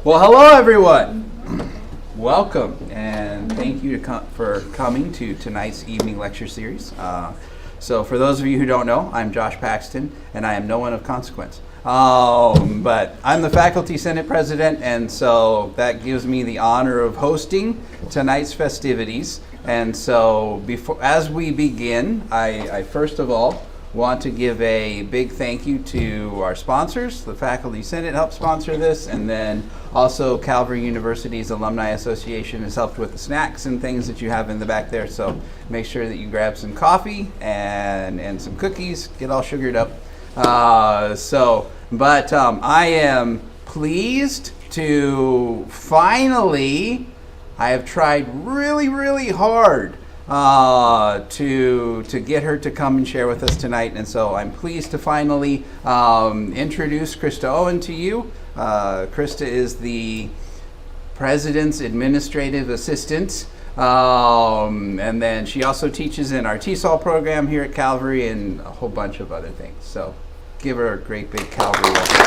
Well, hello everyone. Welcome and thank you for coming to tonight's evening lecture series. So for those of you who don't know, I'm Josh Paxton and I am no one of consequence. But I'm the faculty senate president, and so that gives me the honor of hosting tonight's festivities. And so as we begin, I first of all want to give a big thank you to our sponsors. The Faculty Senate helped sponsor this, and then also Calvary University's Alumni Association has helped with the snacks and things that you have in the back there. So make sure that you grab some coffee and some cookies, get all sugared up. I am pleased to finally, I have tried really, really hard to get her to come and share with us tonight, and so I'm pleased to finally introduce Krista Owen to you. Krista is the President's Administrative Assistant, and then she also teaches in our TESOL program here at Calvary and a whole bunch of other things. So give her a great big Calvary welcome.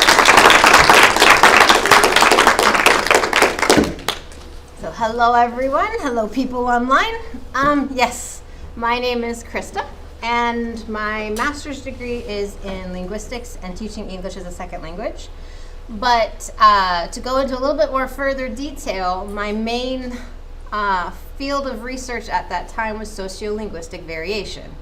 So hello everyone, hello people online. Yes, my name is Krista and my master's degree is in linguistics and teaching English as a second language. But to go into a little bit more further detail, my main field of research at that time was sociolinguistic variation.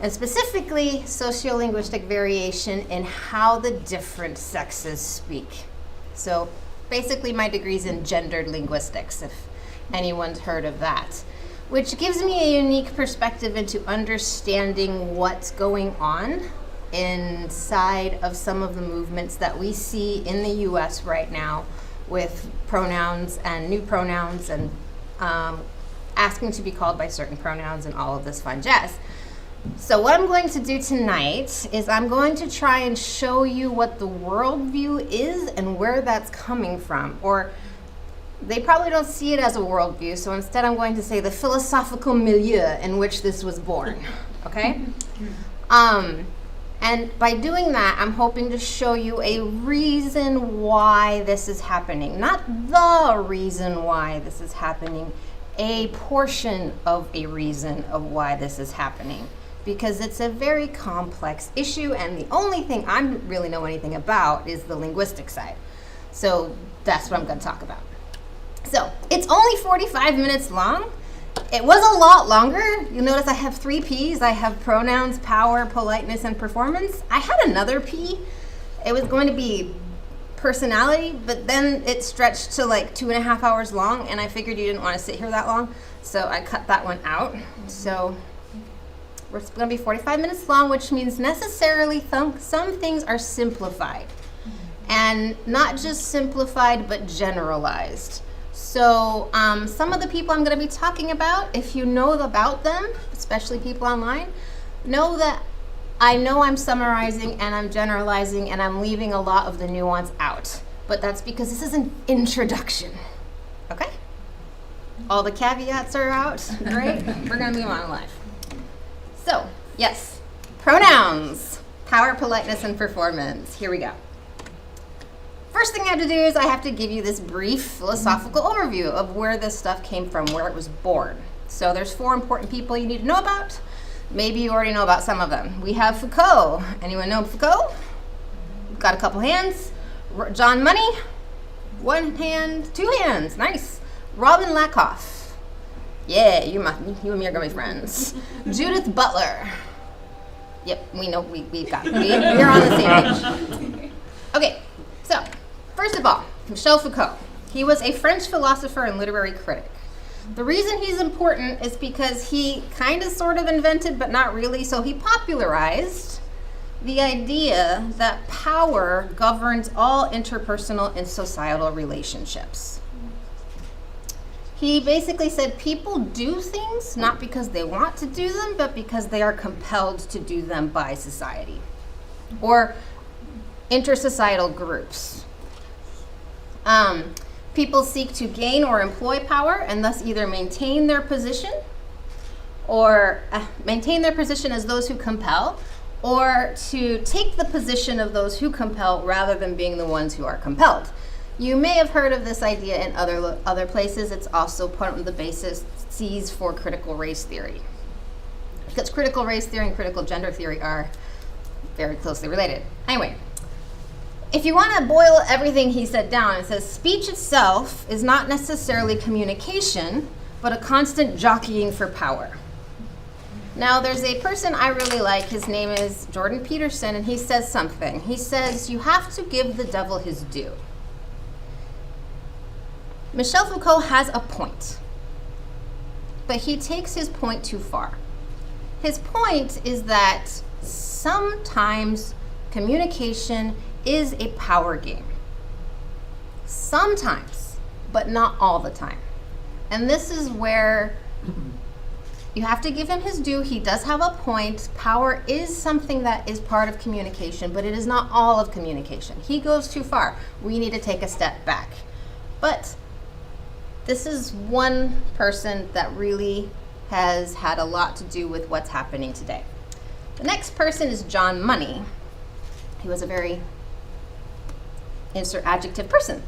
And specifically sociolinguistic variation in how the different sexes speak. So basically my degree's in gendered linguistics, if anyone's heard of that, which gives me a unique perspective into understanding what's going on inside of some of the movements that we see in the US right now with pronouns and new pronouns and asking to be called by certain pronouns and all of this fun jazz. So what I'm going to do tonight is I'm going to try and show you what the worldview is and where that's coming from. Or they probably don't see it as a worldview, so instead I'm going to say the philosophical milieu in which this was born, okay? And by doing that, I'm hoping to show you a reason why this is happening. Not the reason why this is happening, a portion of a reason of why this is happening. Because it's a very complex issue, and the only thing I really know anything about is the linguistic side. So that's what I'm going to talk about. So it's only 45 minutes long. It was a lot longer. You'll notice I have 3 P's. I have pronouns, power, politeness, and performance. I had another P. It was going to be personality, but then it stretched to like 2.5 hours long, and I figured you didn't want to sit here that long, so I cut that one out. So it's going to be 45 minutes long, which means necessarily some things are simplified. And not just simplified, but generalized. So some of the people I'm going to be talking about, if you know about them, especially people online, know that I know I'm summarizing and I'm generalizing and I'm leaving a lot of the nuance out. But that's because this is an introduction. Okay? All the caveats are out. Great. We're going to move on live. So, yes, pronouns, power, politeness, and performance. Here we go. First thing I have to do is I have to give you this brief philosophical overview of where this stuff came from, where it was born. So there's 4 important people you need to know about. Maybe you already know about some of them. We have Foucault. Anyone know Foucault? Got a couple hands. John Money, 1 hand, 2 hands, nice. Robin Lakoff. Yeah, you and me are gonna be friends. Judith Butler. Yep, we know we're on the same page. Okay, so first of all, Michel Foucault. He was a French philosopher and literary critic. The reason he's important is because he kind of sort of invented, but not really, so he popularized the idea that power governs all interpersonal and societal relationships. He basically said people do things not because they want to do them, but because they are compelled to do them by society or intersocietal groups. People seek to gain or employ power and thus either maintain their position or maintain their position as those who compel, or to take the position of those who compel rather than being the ones who are compelled. You may have heard of this idea in other places. It's also part of the basis for critical race theory. Because critical race theory and critical gender theory are very closely related. Anyway, if you want to boil everything he said down, it says speech itself is not necessarily communication, but a constant jockeying for power. Now, there's a person I really like. His name is Jordan Peterson, and he says something. He says, you have to give the devil his due. Michel Foucault has a point, but he takes his point too far. His point is that sometimes communication is a power game. Sometimes, but not all the time. And this is where you have to give him his due. He does have a point. Power is something that is part of communication, but it is not all of communication. He goes too far. We need to take a step back. But this is one person that really has had a lot to do with what's happening today. The next person is John Money. He was a very insert adjective person.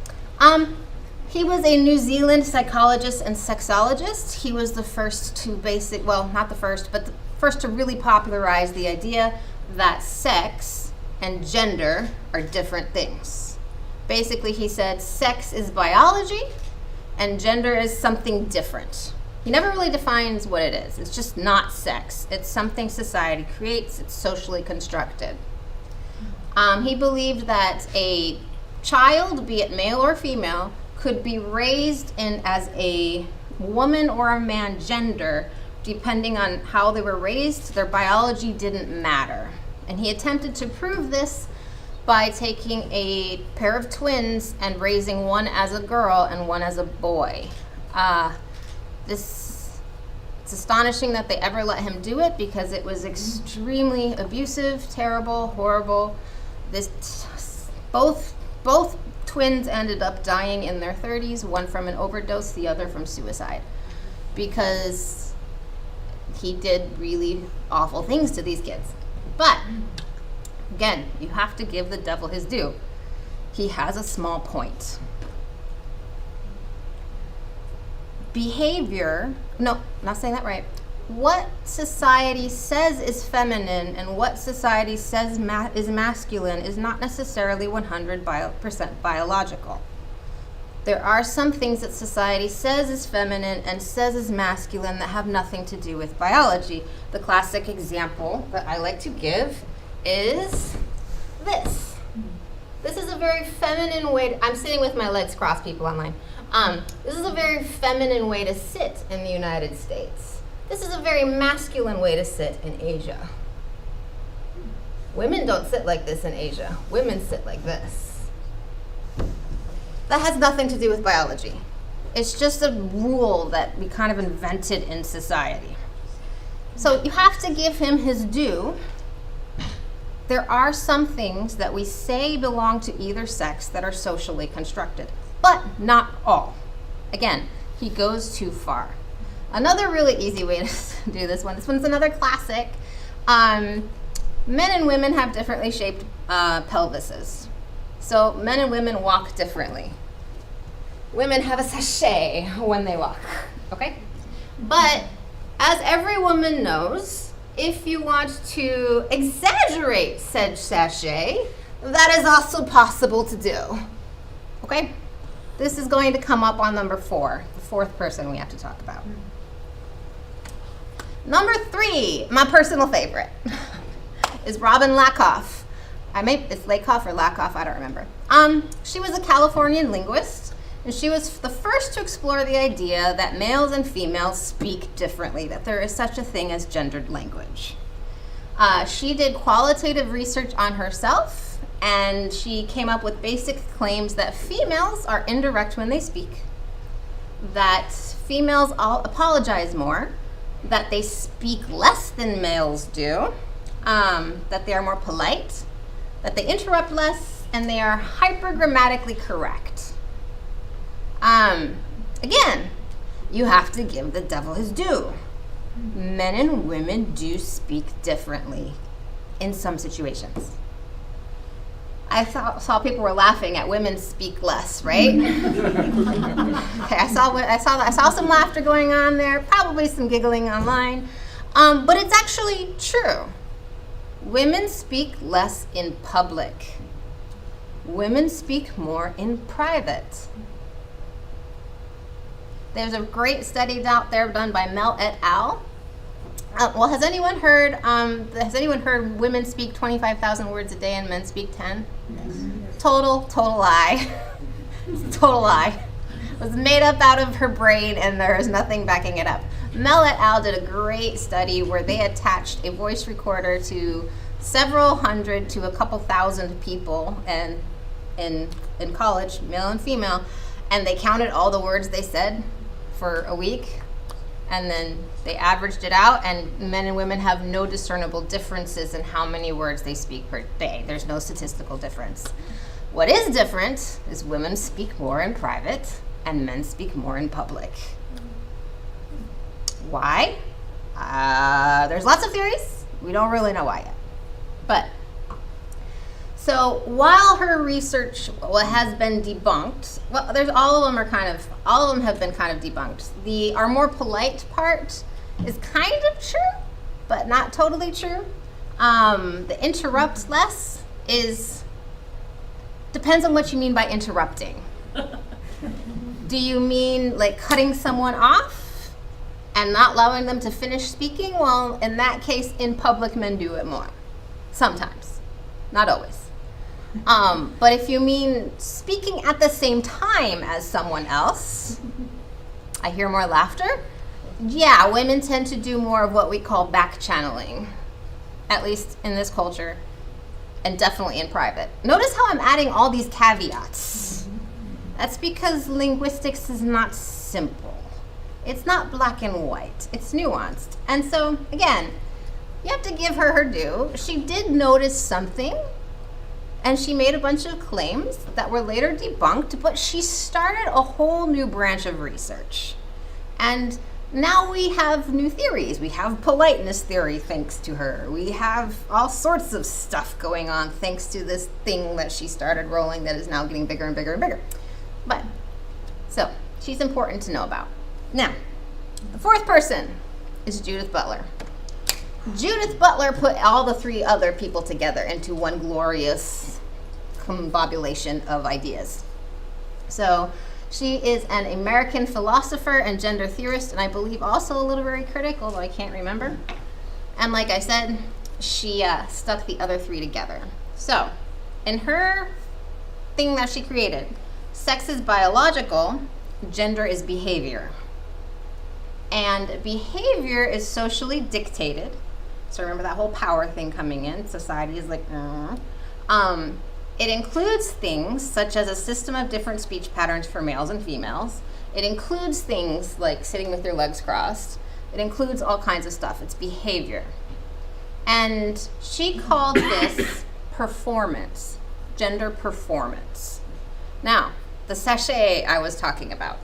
He was a New Zealand psychologist and sexologist. He was the first to not the first, but the first to really popularize the idea that sex and gender are different things. Basically, he said sex is biology and gender is something different. He never really defines what it is. It's just not sex. It's something society creates. It's socially constructed. He believed that a child, be it male or female, could be raised in as a woman or a man gender depending on how they were raised. Their biology didn't matter. And he attempted to prove this by taking a pair of twins and raising one as a girl and one as a boy. It's astonishing that they ever let him do it because it was extremely abusive, terrible, horrible. Both twins ended up dying in their 30s, one from an overdose, the other from suicide, because he did really awful things to these kids. But again, you have to give the devil his due. He has a small point. Behavior, no, not saying that right. What society says is feminine and what society says is masculine is not necessarily 100% biological. There are some things that society says is feminine and says is masculine that have nothing to do with biology. The classic example that I like to give is this. This is a very feminine way I'm sitting with my legs crossed, people online. This is a very feminine way to sit in the United States. This is a very masculine way to sit in Asia. Women don't sit like this in Asia. Women sit like this. That has nothing to do with biology. It's just a rule that we kind of invented in society. So you have to give him his due. There are some things that we say belong to either sex that are socially constructed, but not all. Again, he goes too far. Another really easy way to do this one's another classic. Men and women have differently shaped pelvises. So men and women walk differently. Women have a sachet when they walk, okay? But as every woman knows, if you want to exaggerate said sachet, that is also possible to do, okay? This is going to come up on number 4, the fourth person we have to talk about. Number 3, my personal favorite, is Robin Lakoff. It's Lakoff or Lakoff, I don't remember. She was a Californian linguist, and she was the first to explore the idea that males and females speak differently, that there is such a thing as gendered language. She did qualitative research on herself, and she came up with basic claims that females are indirect when they speak, that females all apologize more, that they speak less than males do, that they are more polite, that they interrupt less, and they are hypergrammatically correct. Again, you have to give the devil his due. Men and women do speak differently in some situations. I saw people were laughing at women speak less, right? Okay, I saw some laughter going on there, probably some giggling online, but it's actually true. Women speak less in public. Women speak more in private. There's a great study out there done by Mel et al. Well, has anyone heard women speak 25,000 words a day and men speak 10? Yes. Total lie. Total lie. It was made up out of her brain and there is nothing backing it up. Mel et al. Did a great study where they attached a voice recorder to several hundred to a couple thousand people and in college, male and female, and they counted all the words they said for a week. And then they averaged it out, and men and women have no discernible differences in how many words they speak per day. There's no statistical difference. What is different is women speak more in private, and men speak more in public. Why? There's lots of theories. We don't really know why yet. But, so while her research has been debunked, well, all of them have been kind of debunked. Our more polite part is kind of true, but not totally true. The interrupt less depends on what you mean by interrupting. Do you mean like cutting someone off and not allowing them to finish speaking? Well, in that case, in public, men do it more. Sometimes, not always. But if you mean speaking at the same time as someone else, I hear more laughter. Yeah, women tend to do more of what we call back channeling, at least in this culture, and definitely in private. Notice how I'm adding all these caveats. That's because linguistics is not simple. It's not black and white. It's nuanced. And so, again, you have to give her due. She did notice something. And she made a bunch of claims that were later debunked, but she started a whole new branch of research. And now we have new theories. We have politeness theory thanks to her. We have all sorts of stuff going on thanks to this thing that she started rolling that is now getting bigger and bigger and bigger. But, so, she's important to know about. Now, the fourth person is Judith Butler. Judith Butler put all the three other people together into one glorious combobulation of ideas. So she is an American philosopher and gender theorist, and I believe also a literary critic, although I can't remember. And like I said, she stuck the other three together. So in her thing that she created, sex is biological, gender is behavior. And behavior is socially dictated. So remember that whole power thing coming in. Society is like, it includes things such as a system of different speech patterns for males and females. It includes things like sitting with your legs crossed. It includes all kinds of stuff. It's behavior. And she called this performance, gender performance. Now, the sachet I was talking about.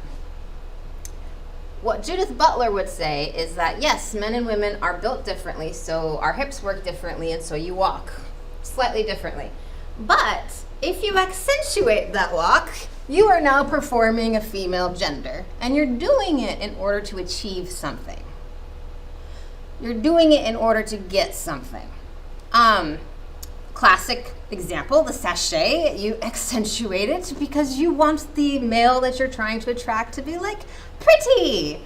What Judith Butler would say is that, yes, men and women are built differently, so our hips work differently, and so you walk slightly differently. But if you accentuate that walk, you are now performing a female gender, and you're doing it in order to achieve something. You're doing it in order to get something. Classic example, the sachet, you accentuate it because you want the male that you're trying to attract to be like pretty.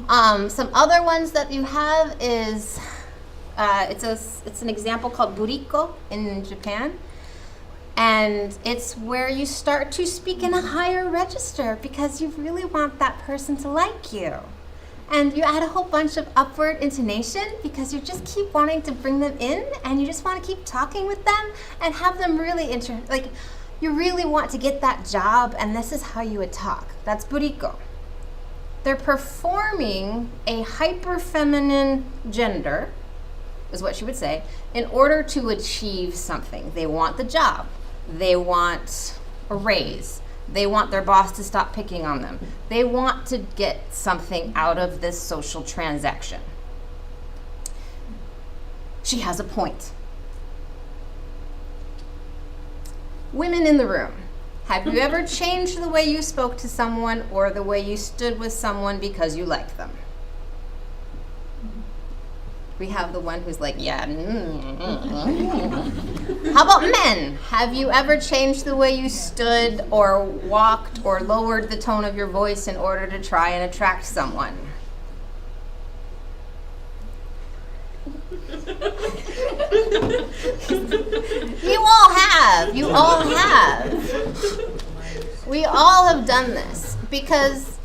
Some other ones that you have is, it's an example called buriko in Japan. And it's where you start to speak in a higher register because you really want that person to like you. And you add a whole bunch of upward intonation because you just keep wanting to bring them in and you just want to keep talking with them and have them really you really want to get that job, and this is how you would talk. That's buriko. They're performing a hyper-feminine gender, is what she would say, in order to achieve something. They want the job. They want a raise. They want their boss to stop picking on them. They want to get something out of this social transaction. She has a point. Women in the room, have you ever changed the way you spoke to someone or the way you stood with someone because you like them? We have the one who's like, yeah. How about men? Have you ever changed the way you stood or walked or lowered the tone of your voice in order to try and attract someone? You all have. You all have. We all have done this because,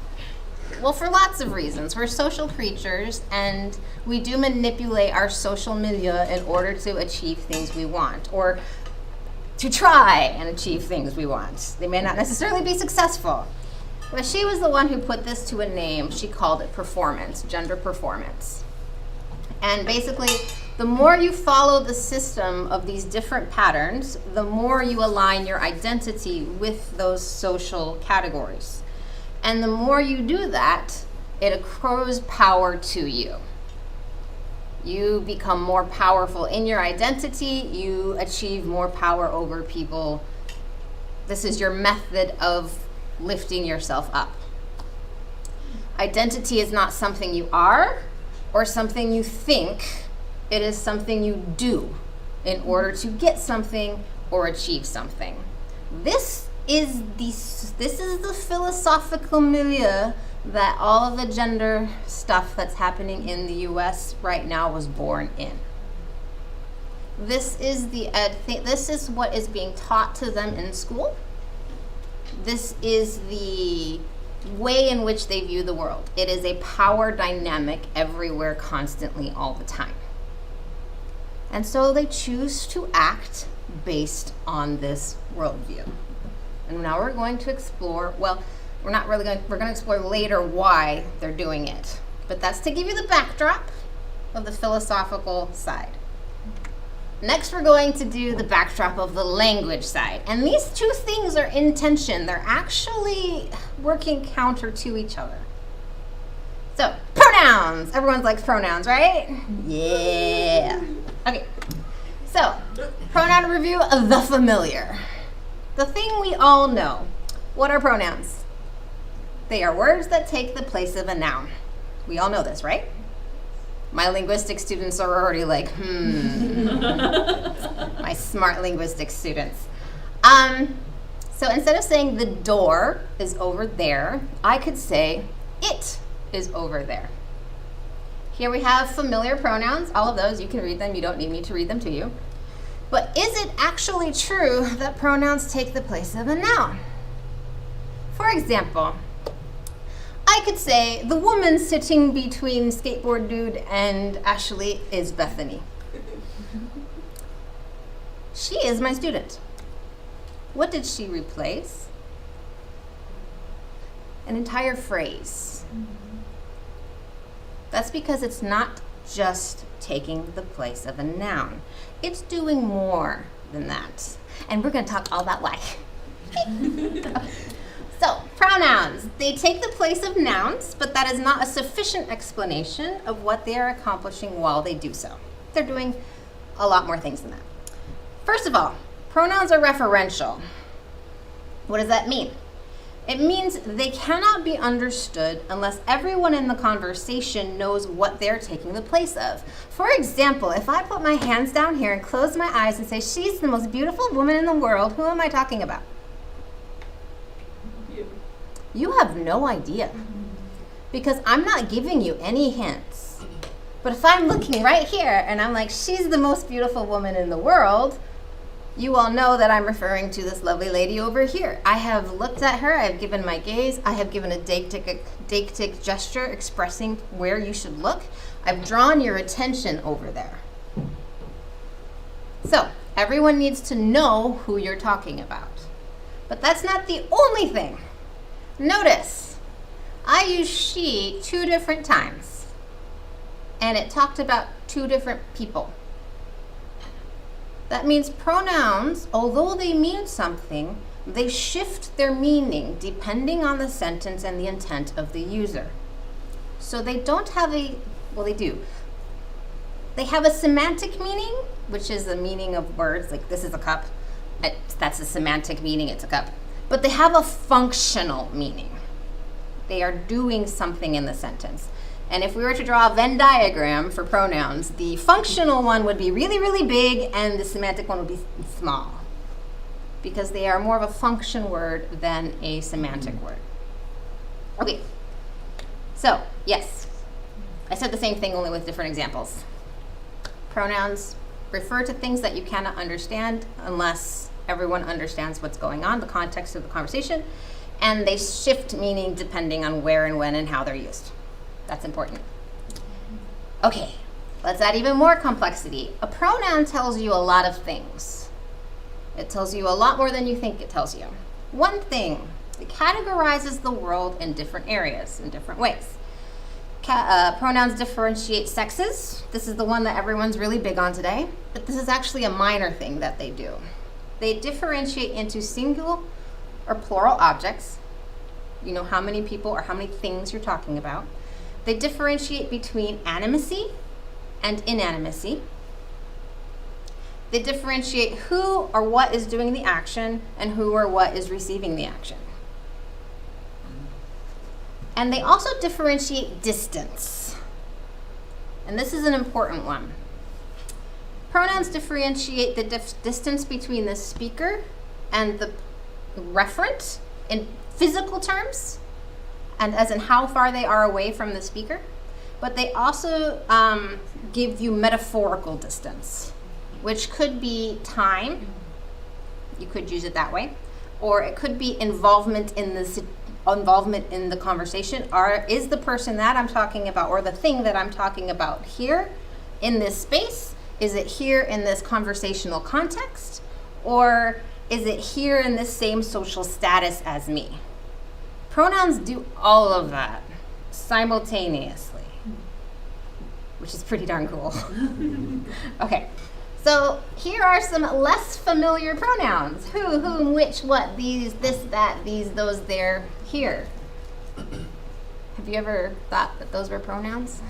well, for lots of reasons. We're social creatures, and we do manipulate our social milieu in order to achieve things we want, or to try and achieve things we want. They may not necessarily be successful. But she was the one who put this to a name. She called it performance, gender performance. And basically, the more you follow the system of these different patterns, the more you align your identity with those social categories. And the more you do that, it accrues power to you. You become more powerful in your identity. You achieve more power over people. This is your method of lifting yourself up. Identity is not something you are or something you think. It is something you do in order to get something or achieve something. This is the philosophical milieu that all of the gender stuff that's happening in the US right now was born in. This is this is what is being taught to them in school. This is the way in which they view the world. It is a power dynamic everywhere, constantly, all the time. And so they choose to act based on this worldview. And now we're going to explore, well, we're going to explore later why they're doing it. But that's to give you the backdrop of the philosophical side. Next, we're going to do the backdrop of the language side. And these two things are in tension. They're actually working counter to each other. So, pronouns. Everyone likes pronouns, right? Yeah. Okay. So, pronoun review of the familiar. The thing we all know. What are pronouns? They are words that take the place of a noun. We all know this, right? My linguistics students are already like, My smart linguistics students. So instead of saying the door is over there, I could say it is over there. Here we have familiar pronouns. All of those, you can read them. You don't need me to read them to you. But is it actually true that pronouns take the place of a noun? For example, I could say the woman sitting between skateboard dude and Ashley is Bethany. She is my student. What did she replace? An entire phrase. That's because it's not just taking the place of a noun. It's doing more than that. And we're going to talk all about why. So, pronouns. They take the place of nouns, but that is not a sufficient explanation of what they are accomplishing while they do so. They're doing a lot more things than that. First of all, pronouns are referential. What does that mean? It means they cannot be understood unless everyone in the conversation knows what they're taking the place of. For example, if I put my hands down here and close my eyes and say, she's the most beautiful woman in the world, who am I talking about? You have no idea, because I'm not giving you any hints. But if I'm looking right here and I'm like, she's the most beautiful woman in the world, you all know that I'm referring to this lovely lady over here. I have looked at her, I have given my gaze, I have given a deictic gesture expressing where you should look. I've drawn your attention over there. So, everyone needs to know who you're talking about. But that's not the only thing. Notice, I used she 2 different times, and it talked about 2 different people. That means pronouns, although they mean something, They shift their meaning depending on the sentence and the intent of the user. So they don't have they do. They have a semantic meaning, which is the meaning of words, like this is a cup. That's a semantic meaning, it's a cup. But they have a functional meaning. They are doing something in the sentence. And if we were to draw a Venn diagram for pronouns, the functional one would be really, really big and the semantic one would be small, because they are more of a function word than a semantic word. Okay, so yes, I said the same thing only with different examples. Pronouns refer to things that you cannot understand unless everyone understands what's going on, the context of the conversation, and they shift meaning depending on where and when and how they're used. That's important. Okay, let's add even more complexity. A pronoun tells you a lot of things. It tells you a lot more than you think it tells you. One thing, it categorizes the world in different areas, in different ways. Pronouns differentiate sexes. This is the one that everyone's really big on today, but this is actually a minor thing that they do. They differentiate into singular or plural objects. You know how many people or how many things you're talking about. They differentiate between animacy and inanimacy. They differentiate who or what is doing the action and who or what is receiving the action. And they also differentiate distance. And this is an important one. Pronouns differentiate the distance between the speaker and the referent in physical terms, and as in how far they are away from the speaker. But they also give you metaphorical distance, which could be time. You could use it that way. Or it could be involvement in the conversation. Or is the person that I'm talking about or the thing that I'm talking about here in this space? Is it here in this conversational context? Or is it here in this same social status as me? Pronouns do all of that simultaneously, which is pretty darn cool. Okay, so here are some less familiar pronouns. Who, whom, which, what, these, this, that, these, those, there, here. Have you ever thought that those were pronouns?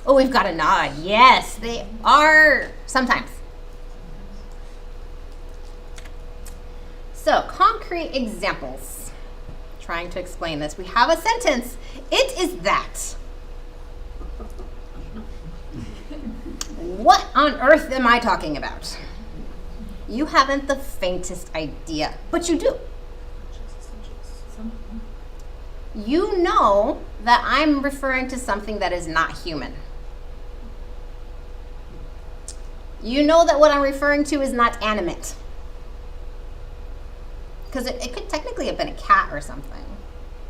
Oh, we've got a nod. Yes, they are sometimes. So, concrete examples. Trying to explain this. We have a sentence. It is that. What on earth am I talking about? You haven't the faintest idea, but you do. You know that I'm referring to something that is not human. You know that what I'm referring to is not animate. Because it could technically have been a cat or something.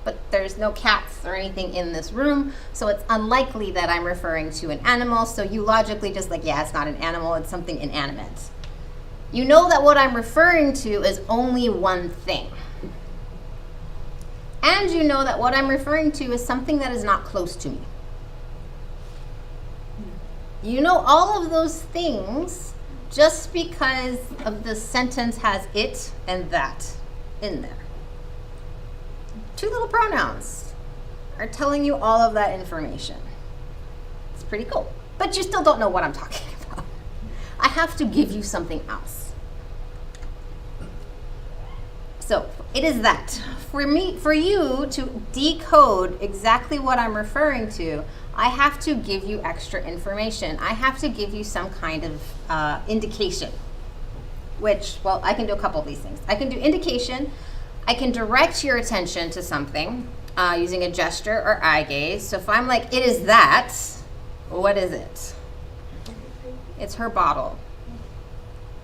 But there's no cats or anything in this room, so it's unlikely that I'm referring to an animal. So you logically just like, yeah, it's not an animal, it's something inanimate. You know that what I'm referring to is only one thing. And you know that what I'm referring to is something that is not close to me. You know all of those things just because of the sentence has it and that in there. Two little pronouns are telling you all of that information. It's pretty cool. But you still don't know what I'm talking about. I have to give you something else. So it is that. For you to decode exactly what I'm referring to, I have to give you extra information. I have to give you some kind of indication. Which, well, I can do a couple of these things. I can do indication. I can direct your attention to something using a gesture or eye gaze. So if I'm like, it is that, what is it? It's her bottle.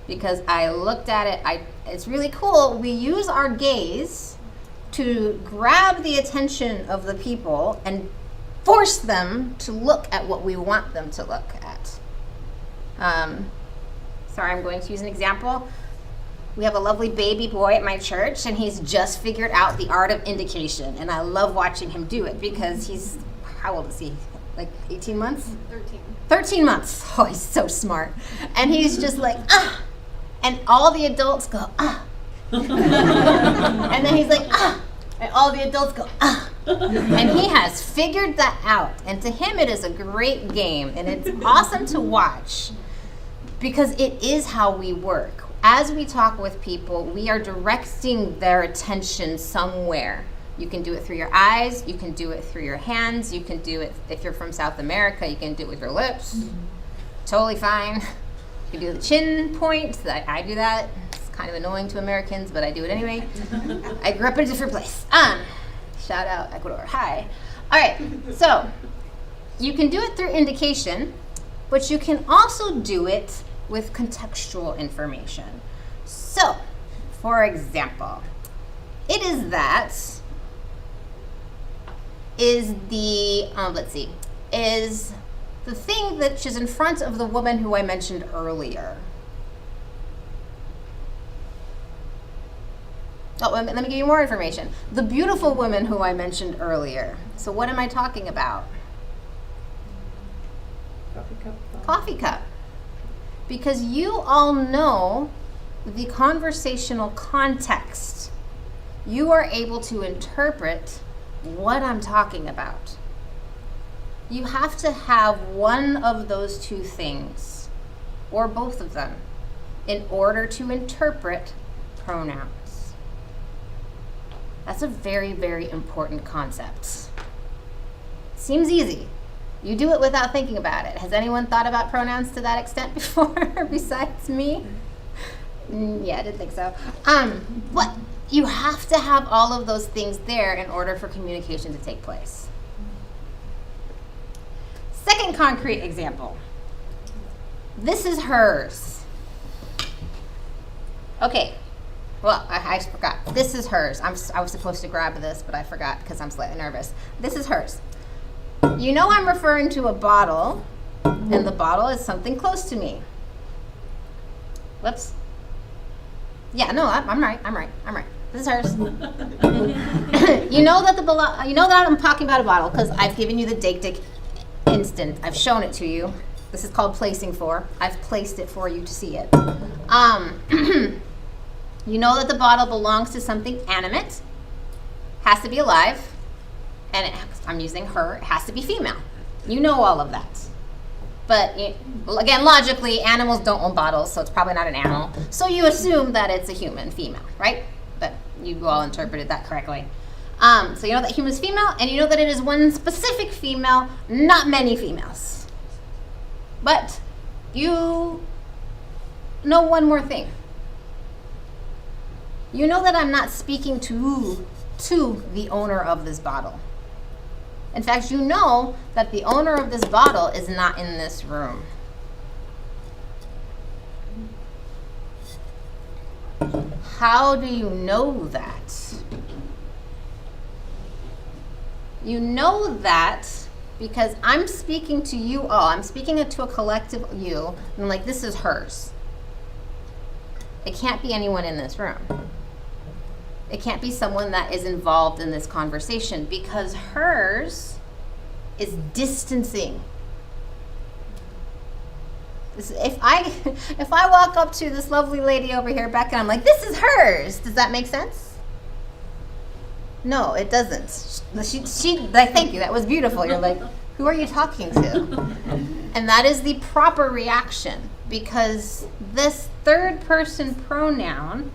Because I looked at it, it's really cool. We use our gaze to grab the attention of the people and force them to look at what we want them to look at. Sorry, I'm going to use an example. We have a lovely baby boy at my church, and he's just figured out the art of indication. And I love watching him do it because he's, how old is he? Like 18 months? 13 months. Oh, he's so smart. And he's just like, ah. And all the adults go, ah. And then he's like, ah, and all the adults go, ah. And he has figured that out. And to him, it is a great game, and it's awesome to watch because it is how we work. As we talk with people, we are directing their attention somewhere. You can do it through your eyes, you can do it through your hands, you can do it, if you're from South America, you can do it with your lips. Totally fine. You can do the chin point. I do that. It's kind of annoying to Americans, but I do it anyway. I grew up in a different place. Shout out Ecuador. Hi. All right. So you can do it through indication, but you can also do it with contextual information. So, for example, it is that is the is the thing that is in front of the woman who I mentioned earlier. Oh, let me give you more information. The beautiful woman who I mentioned earlier. So what am I talking about? Coffee cup. Coffee cup. Because you all know the conversational context. You are able to interpret what I'm talking about. You have to have one of those two things, or both of them, in order to interpret pronouns. That's a very, very important concept. Seems easy. You do it without thinking about it. Has anyone thought about pronouns to that extent before, besides me? Yeah, I didn't think so. But you have to have all of those things there in order for communication to take place. Second concrete example. This is hers. Okay. Well, I forgot. This is hers. I was supposed to grab this, but I forgot because I'm slightly nervous. This is hers. You know I'm referring to a bottle, and the bottle is something close to me. Whoops. Yeah, no, I'm right. This is hers. You know that I'm talking about a bottle because I've given you the date instant. I've shown it to you. This is called placing for. I've placed it for you to see it. You know that the bottle belongs to something animate, has to be alive, and I'm using her, it has to be female. You know all of that. But again, logically, animals don't own bottles, so it's probably not an animal. So you assume that it's a human, female, right? But you all interpreted that correctly. So you know that human is female, and you know that it is one specific female, not many females. But you know one more thing. You know that I'm not speaking to the owner of this bottle. In fact, you know that the owner of this bottle is not in this room. How do you know that? You know that because I'm speaking to you all. I'm speaking to a collective you, and I'm like, this is hers. It can't be anyone in this room. It can't be someone that is involved in this conversation because hers is distancing. If I walk up to this lovely lady over here, Becca, and I'm like, this is hers. Does that make sense? No, it doesn't. Thank you. That was beautiful. You're like, who are you talking to? And that is the proper reaction because this third person pronoun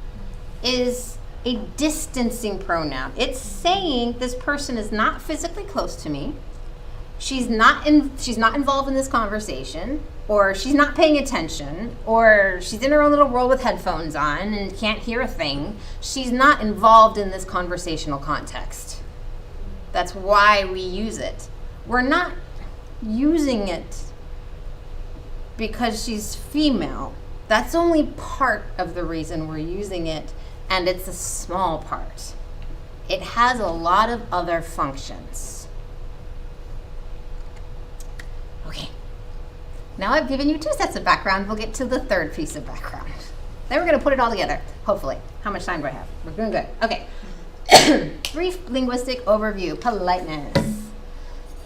is a distancing pronoun. It's saying this person is not physically close to me. She's not involved in this conversation, or she's not paying attention, or she's in her own little world with headphones on and can't hear a thing. She's not involved in this conversational context. That's why we use it. We're not using it because she's female. That's only part of the reason we're using it. And it's a small part. It has a lot of other functions. Okay. Now I've given you 2 sets of background. We'll get to the third piece of background. Then we're going to put it all together, hopefully. How much time do I have? We're doing good. Okay. Brief linguistic overview. Politeness.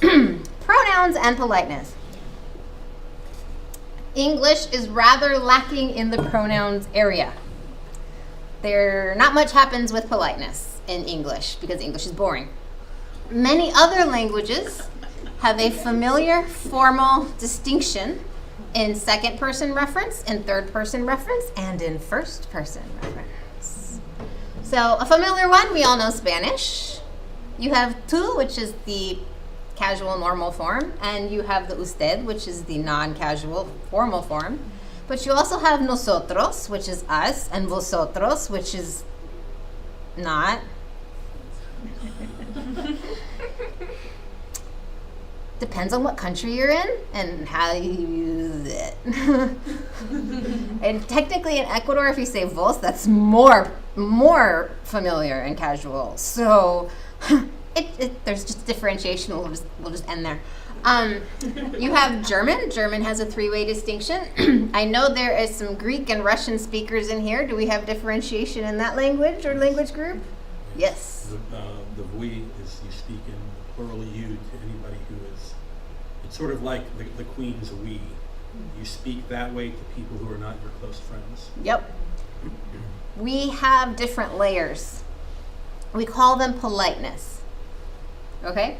Pronouns and politeness. English is rather lacking in the pronouns area. Not much happens with politeness in English because English is boring. Many other languages have a familiar formal distinction in second-person reference, in third-person reference, and in first-person reference. So a familiar one, we all know Spanish. You have tú, which is the casual normal form, and you have the usted, which is the non-casual formal form. But you also have nosotros, which is us, and vosotros, which is not. Depends on what country you're in and how you use it. And technically in Ecuador, if you say vos, that's more familiar and casual. So there's just differentiation. We'll just end there. You have German. German has a three-way distinction. I know there is some Greek and Russian speakers in here. Do we have differentiation in that language or language group? Yes. The we is you speak in the plural you to anybody who is. It's sort of like the Queen's we. You speak that way to people who are not your close friends. Yep. We have different layers. We call them politeness. Okay?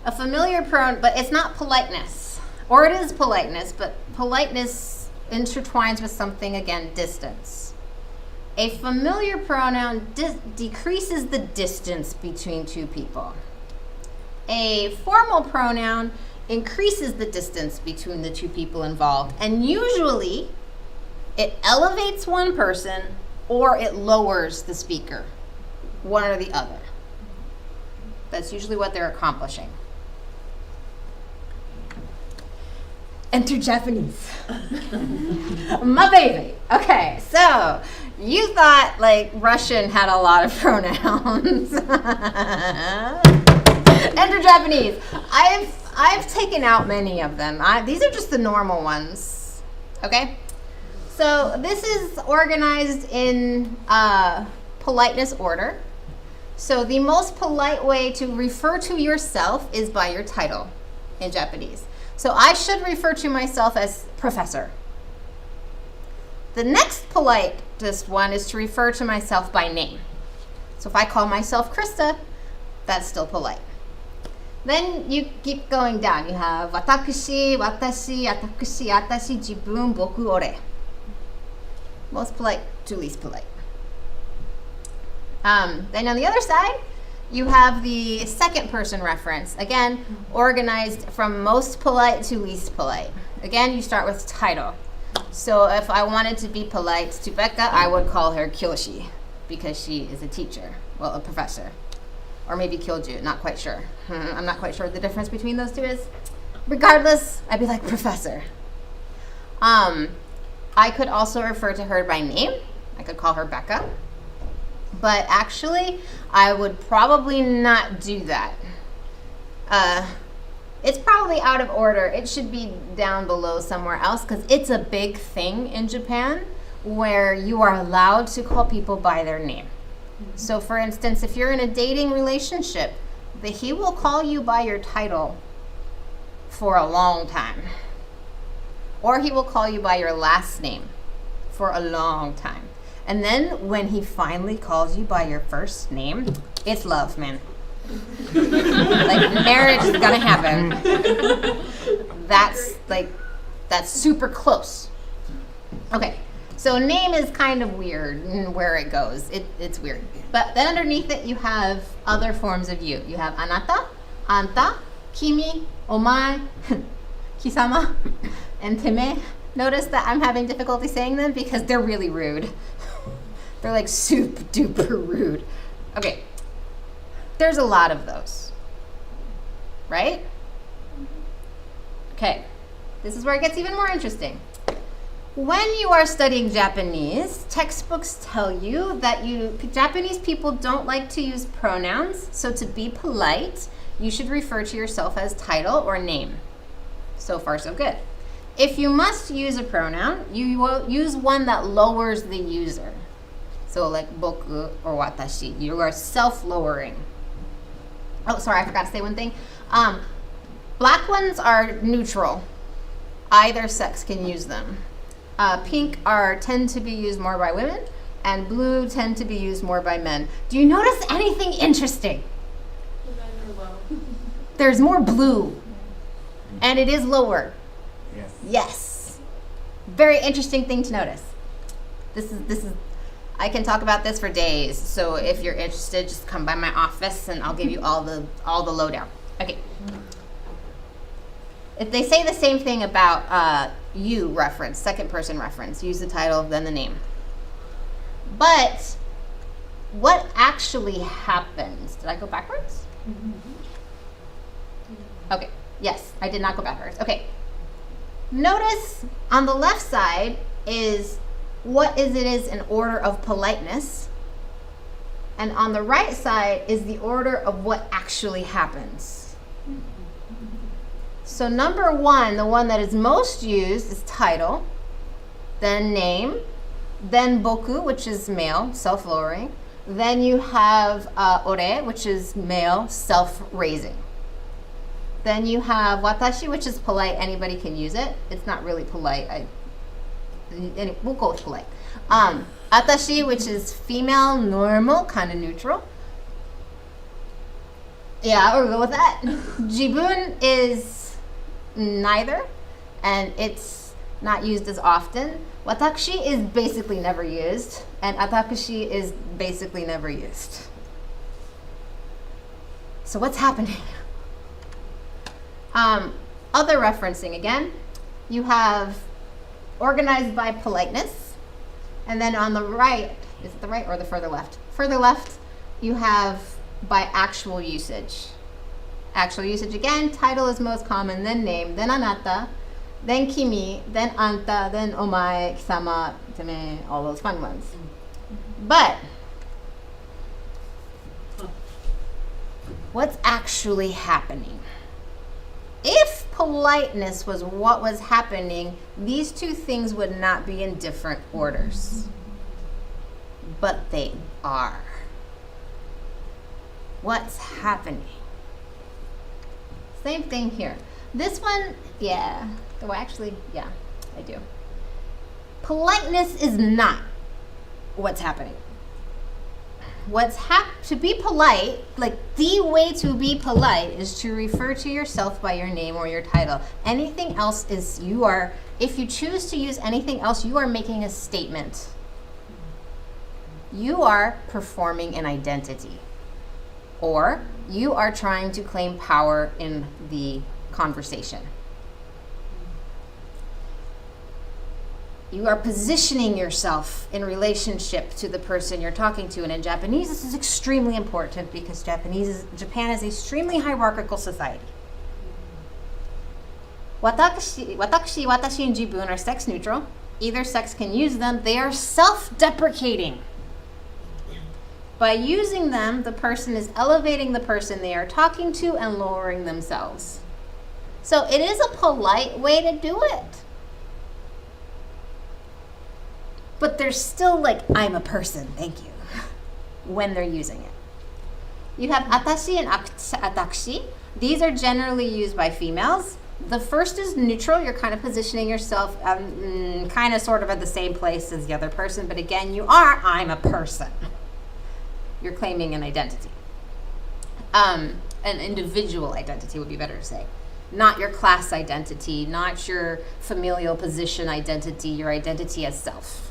A familiar pronoun, but it's not politeness. Or it is politeness, but politeness intertwines with something, again, distance. A familiar pronoun decreases the distance between two people. A formal pronoun increases the distance between the two people involved. And usually, it elevates one person or it lowers the speaker, one or the other. That's usually what they're accomplishing. Enter Japanese. My baby. Okay, so you thought like Russian had a lot of pronouns. Enter Japanese. I've taken out many of them. These are just the normal ones. Okay? So this is organized in politeness order. So the most polite way to refer to yourself is by your title in Japanese. So I should refer to myself as professor. The next politest one is to refer to myself by name. So if I call myself Krista, that's still polite. Then you keep going down. You have watakushi, watashi, atakushi, atashi, jibun, boku, ore. Most polite to least polite. Then on the other side, you have the second person reference. Again, organized from most polite to least polite. Again, you start with title. So if I wanted to be polite to Becca, I would call her Kyoshi because she is a teacher, well, a professor. Or maybe Kyoju, not quite sure. I'm not quite sure what the difference between those two is. Regardless, I'd be like professor. I could also refer to her by name. I could call her Becca. But actually, I would probably not do that. It's probably out of order. It should be down below somewhere else because it's a big thing in Japan where you are allowed to call people by their name. So for instance, if you're in a dating relationship, he will call you by your title for a long time. Or he will call you by your last name for a long time. And then when he finally calls you by your first name, it's love, man. Like marriage is gonna happen. That's super close. Okay, so name is kind of weird in where it goes. It's weird. But then underneath it, you have other forms of you. You have anata, anta, kimi, omae, kisama, and teme. Notice that I'm having difficulty saying them because they're really rude. They're like super duper rude. Okay, there's a lot of those, right? Okay, this is where it gets even more interesting. When you are studying Japanese, textbooks tell you that Japanese people don't like to use pronouns, so to be polite, you should refer to yourself as title or name. So far, so good. If you must use a pronoun, you will use one that lowers the user. So like boku or watashi, you are self-lowering. Oh, sorry, I forgot to say one thing. Black ones are neutral. Either sex can use them. Pink tend to be used more by women, and blue tend to be used more by men. Do you notice anything interesting? The men are low. There's more blue, and it is lower. Yes. Yes. Very interesting thing to notice. This is I can talk about this for days. So if you're interested, just come by my office and I'll give you all the lowdown. Okay. If they say the same thing about you reference, second person reference, use the title, then the name. But what actually happens? Did I go backwards? Okay. Yes, I did not go backwards. Okay. Notice on the left side is what is in order of politeness. And on the right side is the order of what actually happens. So number one, the one that is most used is title, then name, then boku, which is male, self-lowering. Then you have ore, which is male, self-raising. Then you have watashi, which is polite. Anybody can use it. It's not really polite. We'll go with polite. Atashi, which is female, normal, kind of neutral. Yeah, we'll go with that. Jibun is neither, and it's not used as often. Watakushi is basically never used, and atakushi is basically never used. So what's happening? Other referencing again, you have organized by politeness, and then on the right, is it the right or the further left? Further left, you have by actual usage. Actual usage again, title is most common, then name, then anata, then kimi, then anta, then omae, kisama, teme, all those fun ones. But what's actually happening? If politeness was what was happening, these two things would not be in different orders. But they are. What's happening? Same thing here. This one, yeah. Oh, actually, yeah, I do. Politeness is not what's happening. To be polite, like the way to be polite is to refer to yourself by your name or your title. Anything else is if you choose to use anything else, you are making a statement. You are performing an identity. Or you are trying to claim power in the conversation. You are positioning yourself in relationship to the person you're talking to. And in Japanese, this is extremely important because Japan is an extremely hierarchical society. Watashi, watashi, and jibun are sex neutral. Either sex can use them. They are self-deprecating. By using them, the person is elevating the person they are talking to and lowering themselves. So it is a polite way to do it. But there's still I'm a person, thank you, when they're using it. You have atashi and atakushi. These are generally used by females. The first is neutral. You're kind of positioning yourself kind of sort of at the same place as the other person. But again, I'm a person. You're claiming an identity. An individual identity would be better to say. Not your class identity, not your familial position identity, your identity as self.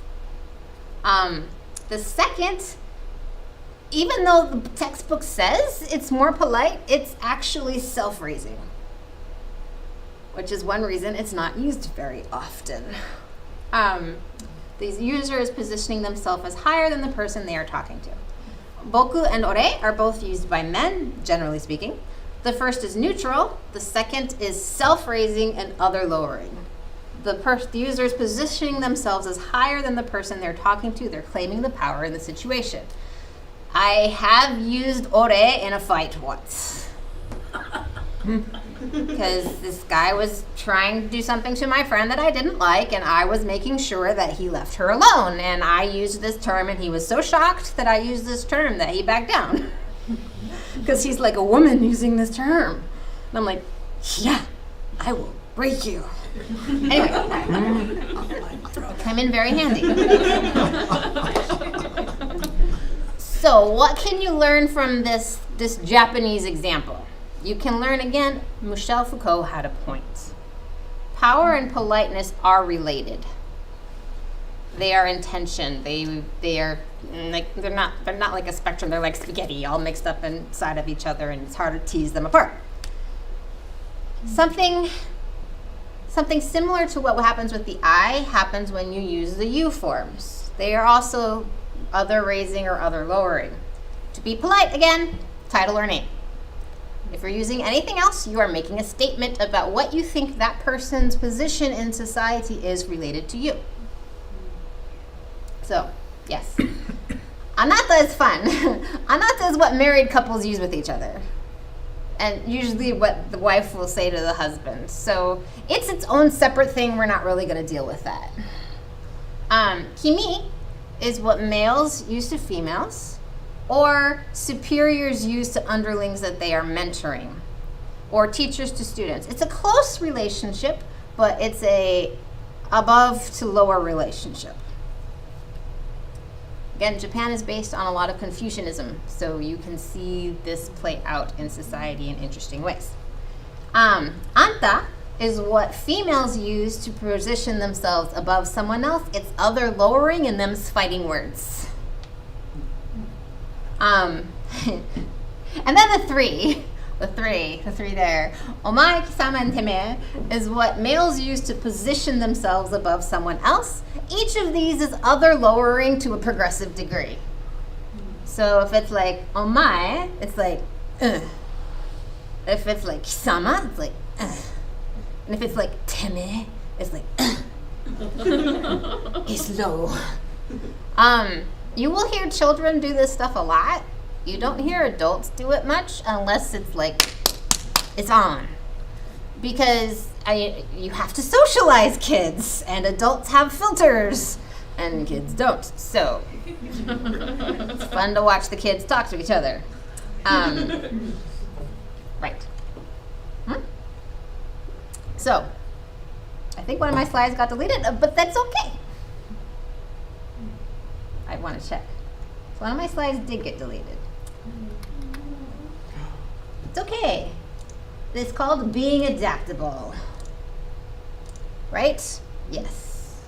The second, even though the textbook says it's more polite, it's actually self-raising, which is one reason it's not used very often. These users positioning themselves as higher than the person they are talking to. Boku and ore are both used by men, generally speaking. The first is neutral. The second is self-raising and other lowering. The user is positioning themselves as higher than the person they're talking to. They're claiming the power in the situation. I have used ore in a fight once. Because this guy was trying to do something to my friend that I didn't like, and I was making sure that he left her alone. And I used this term, and he was so shocked that I used this term that he backed down. Because he's like, a woman using this term. And I'm like, yeah, I will break you. Anyway, come in very handy. So what can you learn from this Japanese example? You can learn again, Michel Foucault had a point. Power and politeness are related. They are in tension. They are like they're not like a spectrum. They're like spaghetti, all mixed up inside of each other, and it's hard to tease them apart. Something similar to what happens with the I happens when you use the you forms. They are also other raising or other lowering. To be polite, again, title or name. If you're using anything else, you are making a statement about what you think that person's position in society is related to you. So, yes. Anata is fun. Anata is what married couples use with each other. And usually what the wife will say to the husband. So it's its own separate thing. We're not really going to deal with that. Kimi is what males use to females, or superiors use to underlings that they are mentoring, or teachers to students. It's a close relationship, but it's a above to lower relationship. Again, Japan is based on a lot of Confucianism, so you can see this play out in society in interesting ways. Anta is what females use to position themselves above someone else. It's other lowering and them's fighting words. And then the three there. Omae, kisama, and teme is what males use to position themselves above someone else. Each of these is other lowering to a progressive degree. So if it's like omae, it's like, ugh. If it's like kisama, it's like, ugh. And if it's like teme, it's like, ugh. It's low. You will hear children do this stuff a lot. You don't hear adults do it much unless it's like, it's on. Because you have to socialize kids, and adults have filters, and kids don't. So it's fun to watch the kids talk to each other. Right. So I think one of my slides got deleted, but that's okay. I want to check. So one of my slides did get deleted. It's okay. It's called being adaptable. Right? Yes.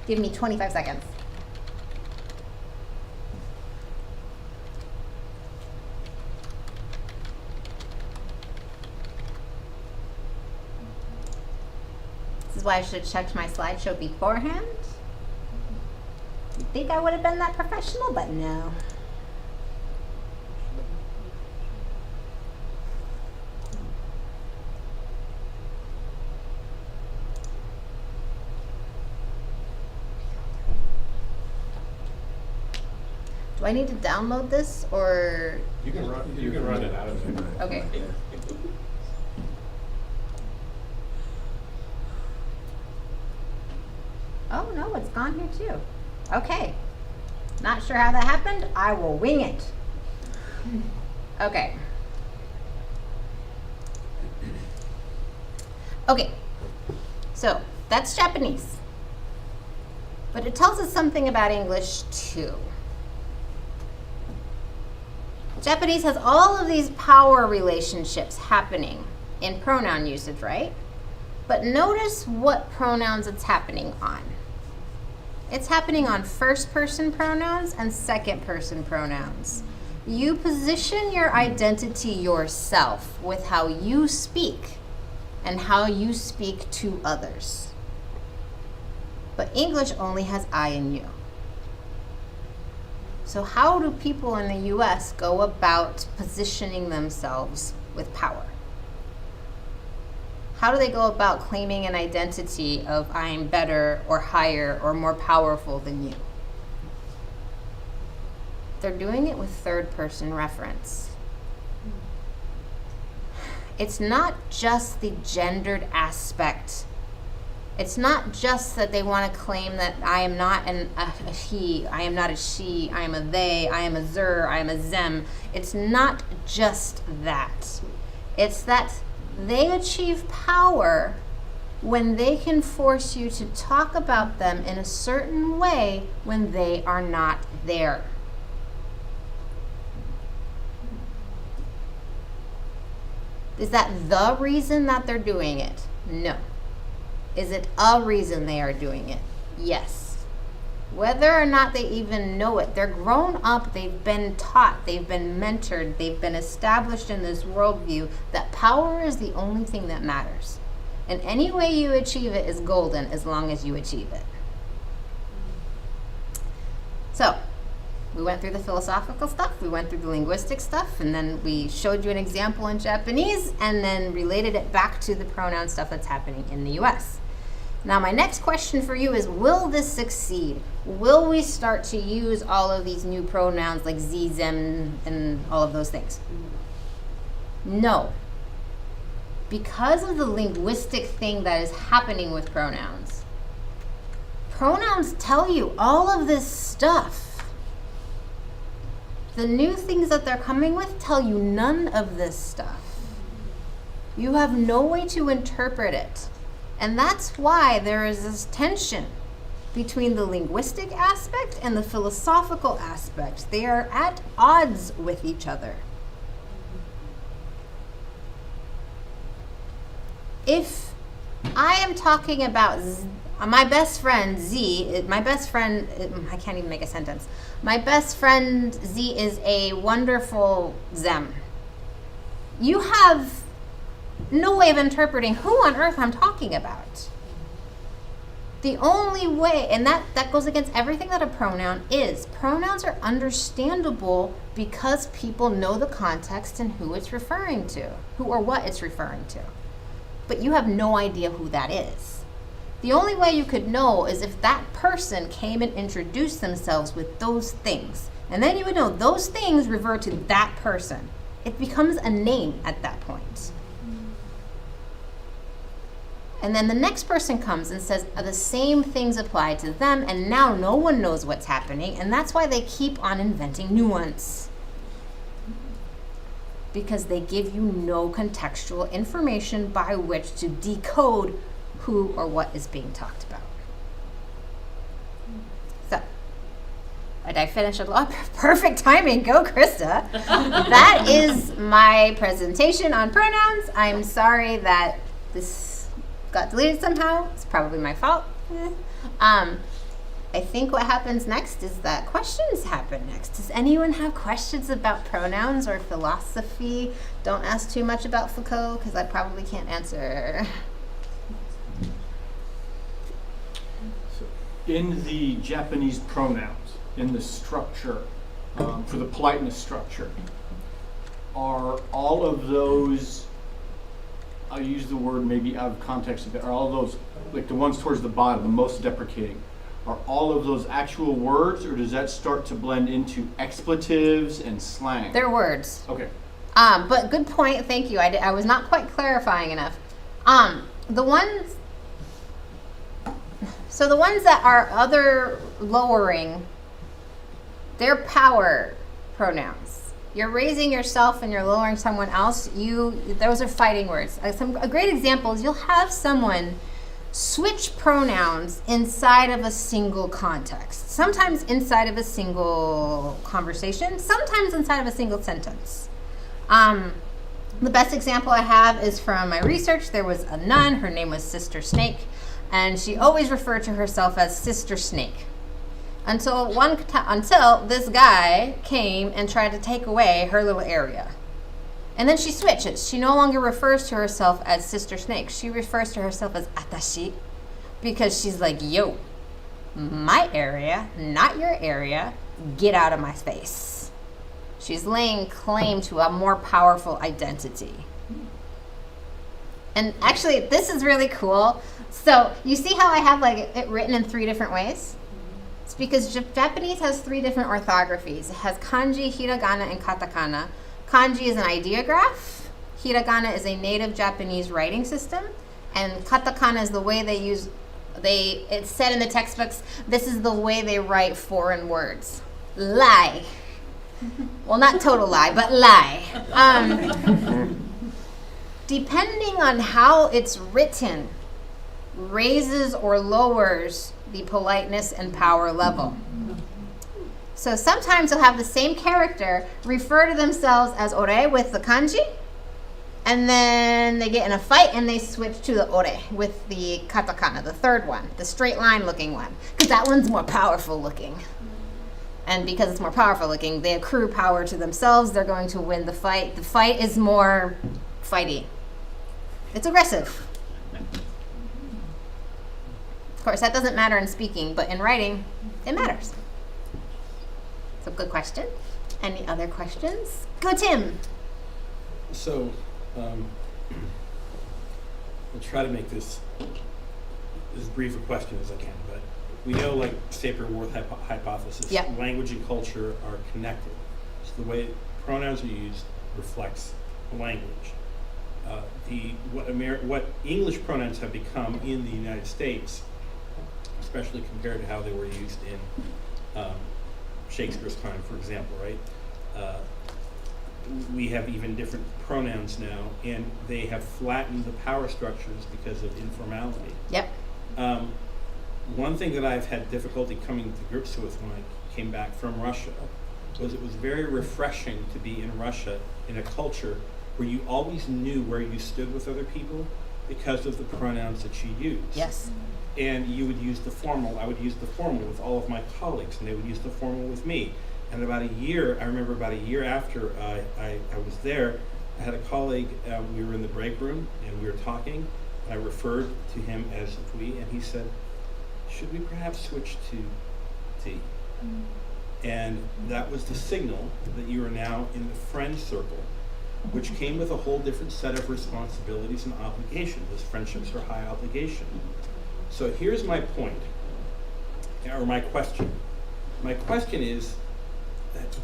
Give me 25 seconds. This is why I should have checked my slideshow beforehand. You'd think I would have been that professional, but no. Do I need to download this, or? You can run it out of it. Okay. Oh no, it's gone here too. Okay. Not sure how that happened. I will wing it. Okay. Okay. So that's Japanese. But it tells us something about English too. Japanese has all of these power relationships happening in pronoun usage, right? But notice what pronouns it's happening on. It's happening on first-person pronouns and second-person pronouns. You position your identity yourself with how you speak and how you speak to others. But English only has I and you. So how do people in the US go about positioning themselves with power? How do they go about claiming an identity of I'm better or higher or more powerful than you? They're doing it with third-person reference. It's not just the gendered aspect. It's not just that they want to claim that I am not a he, I am not a she, I am a they, I am a zer, I am a them. It's not just that. It's that They achieve power when they can force you to talk about them in a certain way when they are not there. Is that the reason that they're doing it? No. Is it a reason they are doing it? Yes. Whether or not they even know it, they're grown up, they've been taught, they've been mentored, they've been established in this worldview that power is the only thing that matters. And any way you achieve it is golden as long as you achieve it. So, we went through the philosophical stuff, we went through the linguistic stuff, and then we showed you an example in Japanese and then related it back to the pronoun stuff that's happening in the US. Now, my next question for you is, will this succeed? Will we start to use all of these new pronouns like sie, them, and all of those things? No. Because of the linguistic thing that is happening with pronouns. Pronouns tell you all of this stuff. The new things that they're coming with tell you none of this stuff. You have no way to interpret it. And that's why there is this tension between the linguistic aspect and the philosophical aspect. They are at odds with each other. If I am talking about my best friend Z, I can't even make a sentence. My best friend Z is a wonderful them. You have no way of interpreting who on earth I'm talking about. The only way, and that goes against everything that a pronoun is. Pronouns are understandable because people know the context and who it's referring to, who or what it's referring to. But you have no idea who that is. The only way you could know is if that person came and introduced themselves with those things. And then you would know those things refer to that person. It becomes a name at that point. And then the next person comes and says the same things apply to them, and now no one knows what's happening, and that's why they keep on inventing new ones. Because they give you no contextual information by which to decode who or what is being talked about. So, did I finish it up? Perfect timing, go Krista. That is my presentation on pronouns. I'm sorry that this got deleted somehow. It's probably my fault. I think what happens next is that questions happen next. Does anyone have questions about pronouns or philosophy? Don't ask too much about Foucault because I probably can't answer. So in the Japanese pronouns, in the structure, for the politeness structure, are all of those, I'll use the word maybe out of context a bit, are all those, like the ones towards the bottom, the most deprecating, are all of those actual words, or does that start to blend into expletives and slang? They're words. Okay. But good point, thank you. I was not quite clarifying enough. The ones that are other lowering, they're power pronouns. You're raising yourself and you're lowering someone else. Those are fighting words. A great example is you'll have someone switch pronouns inside of a single context. Sometimes inside of a single conversation, sometimes inside of a single sentence. The best example I have is from my research. There was a nun, her name was Sister Snake, and she always referred to herself as Sister Snake. Until this guy came and tried to take away her little area. And then she switches. She no longer refers to herself as Sister Snake. She refers to herself as Atashi, because she's like, yo, my area, not your area, get out of my space. She's laying claim to a more powerful identity. And actually, this is really cool. So you see how I have it written in 3 different ways? It's because Japanese has 3 different orthographies. It has kanji, hiragana, and katakana. Kanji is an ideograph, hiragana is a native Japanese writing system, and katakana is the way it's said in the textbooks, this is the way they write foreign words. Lie. Well, not total lie, but lie. depending on how it's written, raises or lowers the politeness and power level. So sometimes you'll have the same character refer to themselves as ore with the kanji, and then they get in a fight and they switch to the ore with the katakana, the third one, the straight line looking one, because that one's more powerful looking. And because it's more powerful looking, they accrue power to themselves. They're going to win the fight. The fight is more fighty. It's aggressive. Of course, that doesn't matter in speaking, but in writing, it matters. So good question. Any other questions? Go, Tim. So, I'll try to make this as brief a question as I can, but we know, like Sapir-Whorf hypothesis, Yep. language and culture are connected. So the way pronouns are used reflects the language. What English pronouns have become in the United States, especially compared to how they were used in Shakespeare's time, for example, right? We have even different pronouns now, and they have flattened the power structures because of informality. Yep. One thing that I've had difficulty coming to grips with when I came back from Russia was it was very refreshing to be in Russia in a culture where you always knew where you stood with other people because of the pronouns that you used. Yes. And you would use the formal. I would use the formal with all of my colleagues, and they would use the formal with me. And about a year, I remember about a year after I was there, I had a colleague, we were in the break room, and we were talking, and I referred to him as we, and he said, should we perhaps switch to T? And that was the signal that you are now in the friend circle, which came with a whole different set of responsibilities and obligations, as friendships are high obligation. So here's my point, or my question. My question is,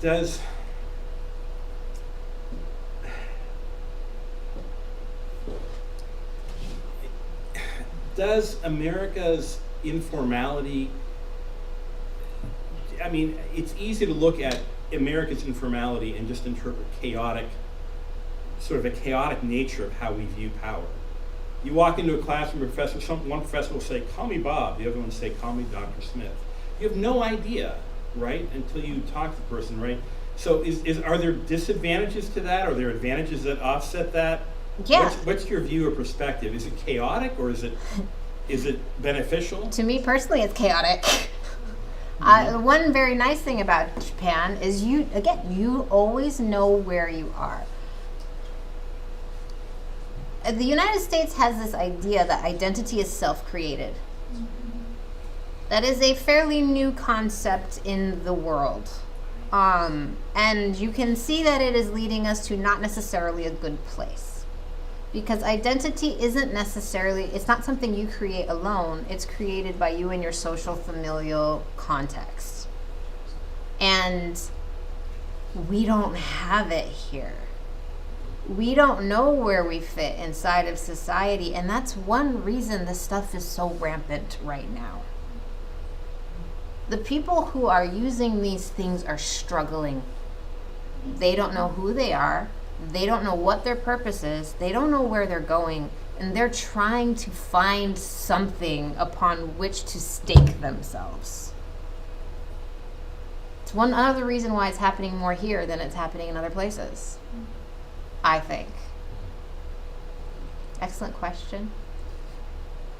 does America's informality, I mean, it's easy to look at America's informality and just interpret chaotic, sort of a chaotic nature of how we view power. You walk into a classroom, one professor will say, call me Bob, the other one will say, call me Dr. Smith. You have no idea, right, until you talk to the person, right? So are there disadvantages to that? Are there advantages that offset that? Yeah. What's your view or perspective? Is it chaotic or is it beneficial? To me personally, it's chaotic. One very nice thing about Japan is you always know where you are. The United States has this idea that identity is self-created. That is a fairly new concept in the world. And you can see that it is leading us to not necessarily a good place. Because identity isn't necessarily, it's not something you create alone, it's created by you and your social familial context. And we don't have it here. We don't know where we fit inside of society, and that's one reason this stuff is so rampant right now. The people who are using these things are struggling. They don't know who they are. They don't know what their purpose is. They don't know where they're going. And they're trying to find something upon which to stake themselves. It's one other reason why it's happening more here than it's happening in other places, I think. Excellent question.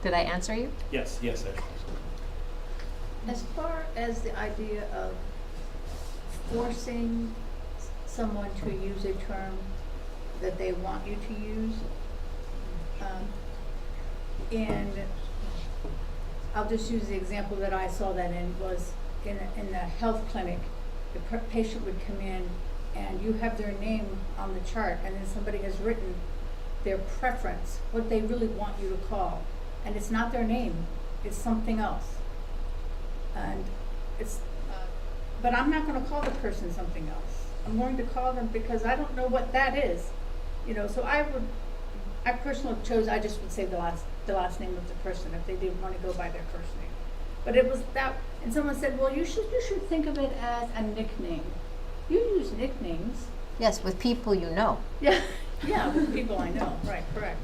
Did I answer you? Yes, actually. As far as the idea of forcing someone to use a term that they want you to use, and I'll just use the example that I saw that in was in a health clinic. The patient would come in and you have their name on the chart, and then somebody has written their preference, what they really want you to call, and it's not their name, it's something else. And it's, but I'm not going to call the person something else. I'm going to call them because I don't know what that is, So I personally chose. I just would say the last name of the person if they didn't want to go by their first name. But it was that, and someone said, "Well, you should think of it as a nickname. You use nicknames." Yes, with people you know. Yeah, Yeah, with people I know, right, correct.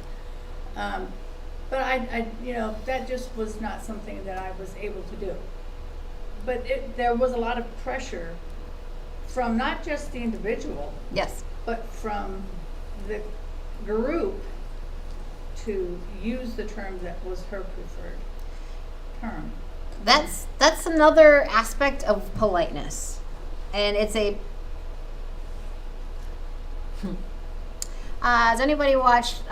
But I, that just was not something that I was able to do. But there was a lot of pressure from not just the individual, Yes. but from the group to use the term that was her preferred term. That's another aspect of politeness, and it's a. Has anybody watched?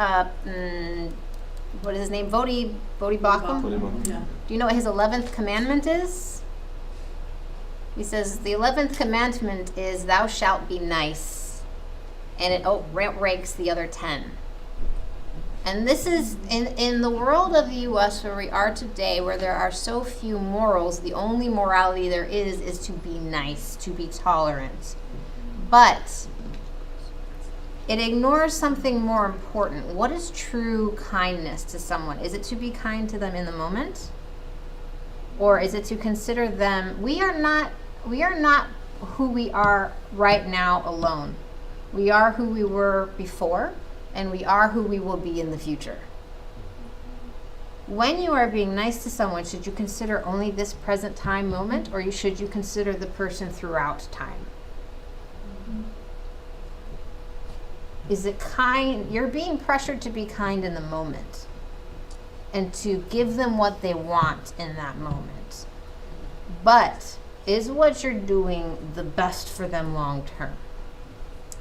What is his name? Bodhi Bakum. Yeah. Do you know what his 11th commandment is? He says the 11th commandment is "Thou shalt be nice," and it ranks the other 10. And this is, in the world of the U.S. where we are today, where there are so few morals, the only morality there is to be nice, to be tolerant. But it ignores something more important. What is true kindness to someone? Is it to be kind to them in the moment? Or is it to consider them, we are not who we are right now alone. We are who we were before, and we are who we will be in the future. When you are being nice to someone, should you consider only this present time moment, or should you consider the person throughout time? Is it kind? You're being pressured to be kind in the moment and to give them what they want in that moment. But is what you're doing the best for them long term?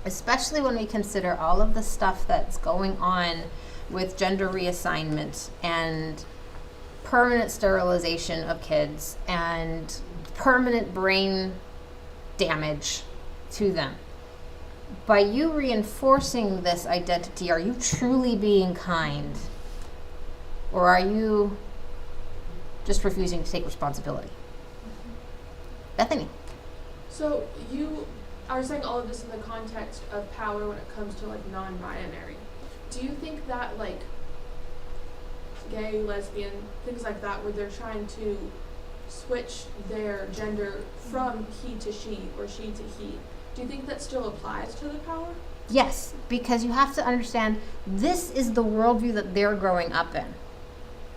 Especially when we consider all of the stuff that's going on with gender reassignment and permanent sterilization of kids and permanent brain damage to them. By you reinforcing this identity, are you truly being kind? Or are you just refusing to take responsibility? Bethany. So you are saying all of this in the context of power when it comes to like non-binary. Do you think that like gay, lesbian, things like that, where they're trying to switch their gender from he to she or she to he, do you think that still applies to the power? Yes, because you have to understand this is the worldview that they're growing up in.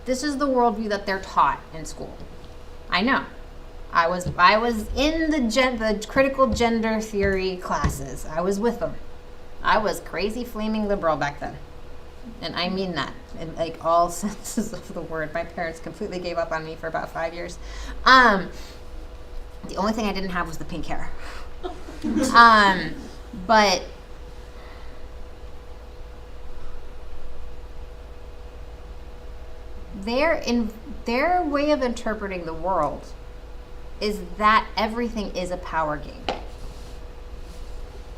This is the worldview that they're taught in school. I know. I was in the critical gender theory classes. I was with them. I was crazy flaming liberal back then. And I mean that in like all senses of the word. My parents completely gave up on me for about 5 years. The only thing I didn't have was the pink hair. But their way of interpreting the world is that everything is a power game.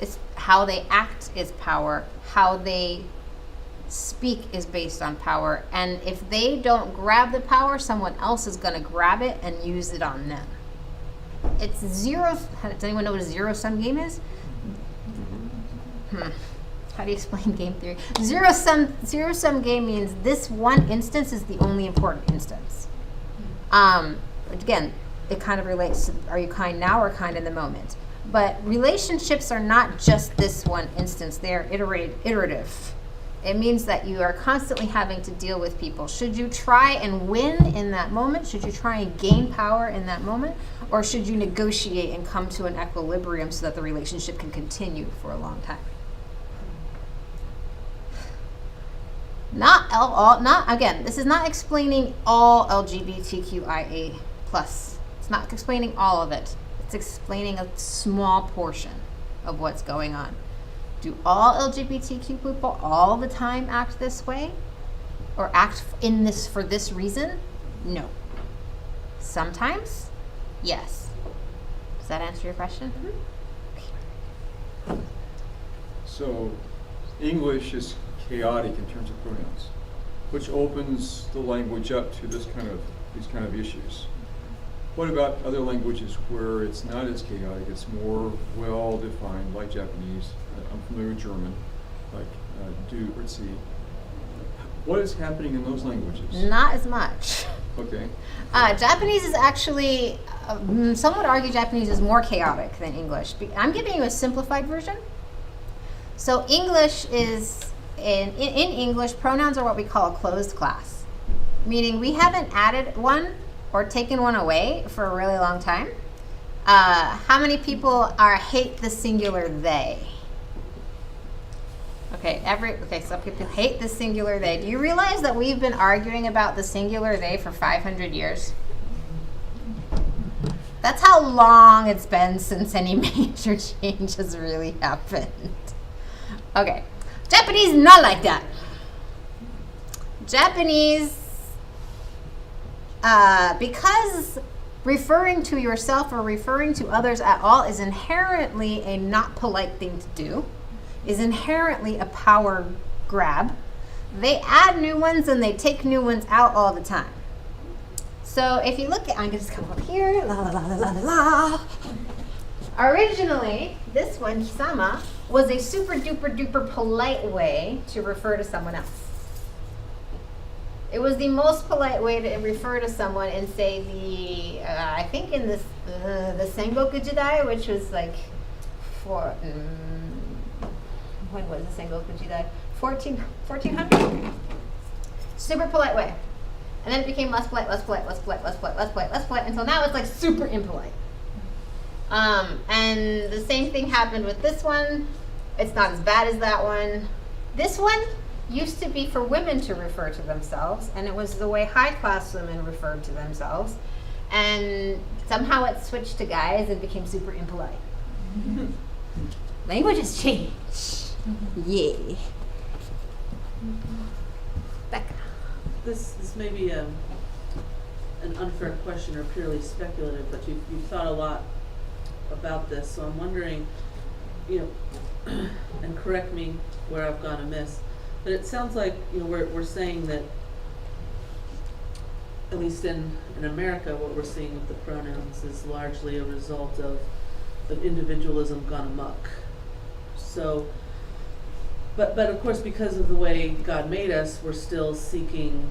It's how they act is power, how they speak is based on power, and if they don't grab the power, someone else is going to grab it and use it on them. It's zero. Does anyone know what a zero-sum game is? How do you explain game theory? Zero-sum game means this one instance is the only important instance. Again, it kind of relates to, are you kind now or kind in the moment? But relationships are not just this one instance. They're iterative. It means that you are constantly having to deal with people. Should you try and win in that moment? Should you try and gain power in that moment? Or should you negotiate and come to an equilibrium so that the relationship can continue for a long time? Again, this is not explaining all LGBTQIA+. It's not explaining all of it. It's explaining a small portion of what's going on. Do all LGBTQ people all the time act this way? Or act in this for this reason? No. Sometimes? Yes. Does that answer your question? Mm-hmm. So, English is chaotic in terms of pronouns, which opens the language up to these kind of issues. What about other languages where it's not as chaotic, it's more well defined, like Japanese? I'm familiar with German, like let's see. What is happening in those languages? Not as much. Okay. Japanese is actually, some would argue Japanese is more chaotic than English. I'm giving you a simplified version. So English is, in English, pronouns are what we call a closed class, meaning we haven't added one or taken one away for a really long time. How many people hate the singular they? Okay, some people hate the singular they. Do you realize that we've been arguing about the singular they for 500 years? That's how long it's been since any major change has really happened. Okay, Japanese not like that. Japanese, because referring to yourself or referring to others at all is inherently a not polite thing to do, is inherently a power grab. They add new ones and they take new ones out all the time. So if you look at, I'm going to just come up here, la la la la la la. Originally, this one, kisama, was a super duper duper polite way to refer to someone else. It was the most polite way to refer to someone and say I think in this, the Sengoku Jidai, which was like when was the Sengoku Jidai? 1400? Super polite way. And then it became less polite, less polite, less polite, less polite, less polite, less polite, until now it's like super impolite. And the same thing happened with this one. It's not as bad as that one. This one used to be for women to refer to themselves, and it was the way high-class women referred to themselves. And somehow it switched to guys and became super impolite. Languages change. Yeah. Becca. This may be an unfair question or purely speculative, but you've thought a lot about this, so I'm wondering, and correct me where I've gone amiss, but it sounds like we're saying that, at least in America, what we're seeing with the pronouns is largely a result of individualism gone amok. So, but of course, because of the way God made us, we're still seeking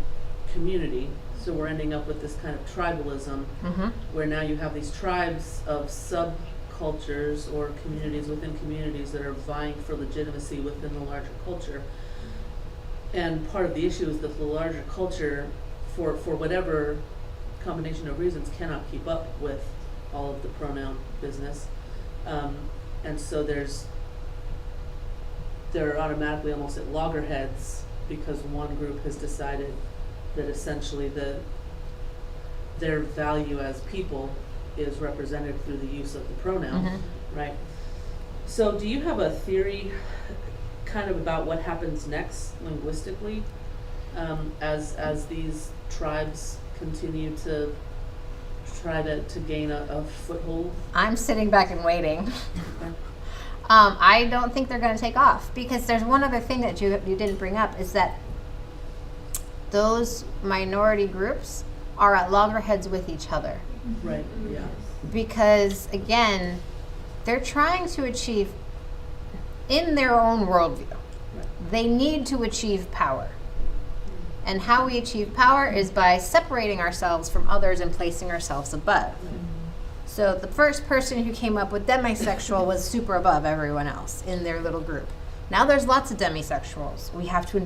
community. So we're ending up with this kind of tribalism, where now you have these tribes of subcultures or communities within communities that are vying for legitimacy within the larger culture. And part of the issue is that the larger culture, for whatever combination of reasons, cannot keep up with all of the pronoun business. And so they're automatically almost at loggerheads because one group has decided that essentially their value as people is represented through the use of the pronoun, right? So do you have a theory kind of about what happens next linguistically as these tribes continue to try to gain a foothold? I'm sitting back and waiting. I don't think they're going to take off, because there's one other thing that you didn't bring up, is that those minority groups are at loggerheads with each other. Right, yeah. Because, again, they're trying to achieve, in their own worldview, they need to achieve power. And how we achieve power is by separating ourselves from others and placing ourselves above. So the first person who came up with demisexual was super above everyone else in their little group. Now there's lots of demisexuals. We have to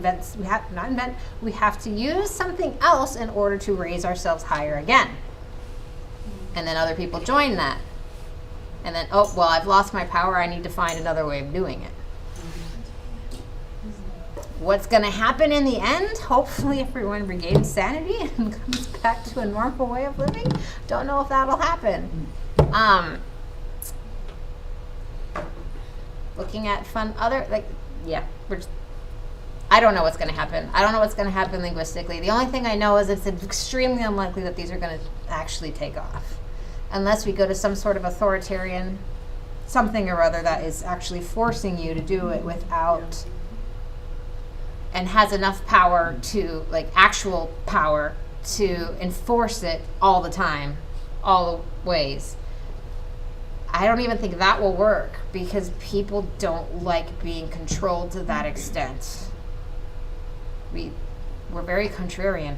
we have to use something else in order to raise ourselves higher again. And then other people join that. And then, oh, well, I've lost my power, I need to find another way of doing it. What's going to happen in the end? Hopefully everyone regains sanity and comes back to a normal way of living. Don't know if that'll happen. Looking at I don't know what's going to happen. I don't know what's going to happen linguistically. The only thing I know is it's extremely unlikely that these are going to actually take off, unless we go to some sort of authoritarian something or other that is actually forcing you to do it without, and has enough power to, like, actual power to enforce it all the time, all the ways. I don't even think that will work, because people don't like being controlled to that extent. We're very contrarian.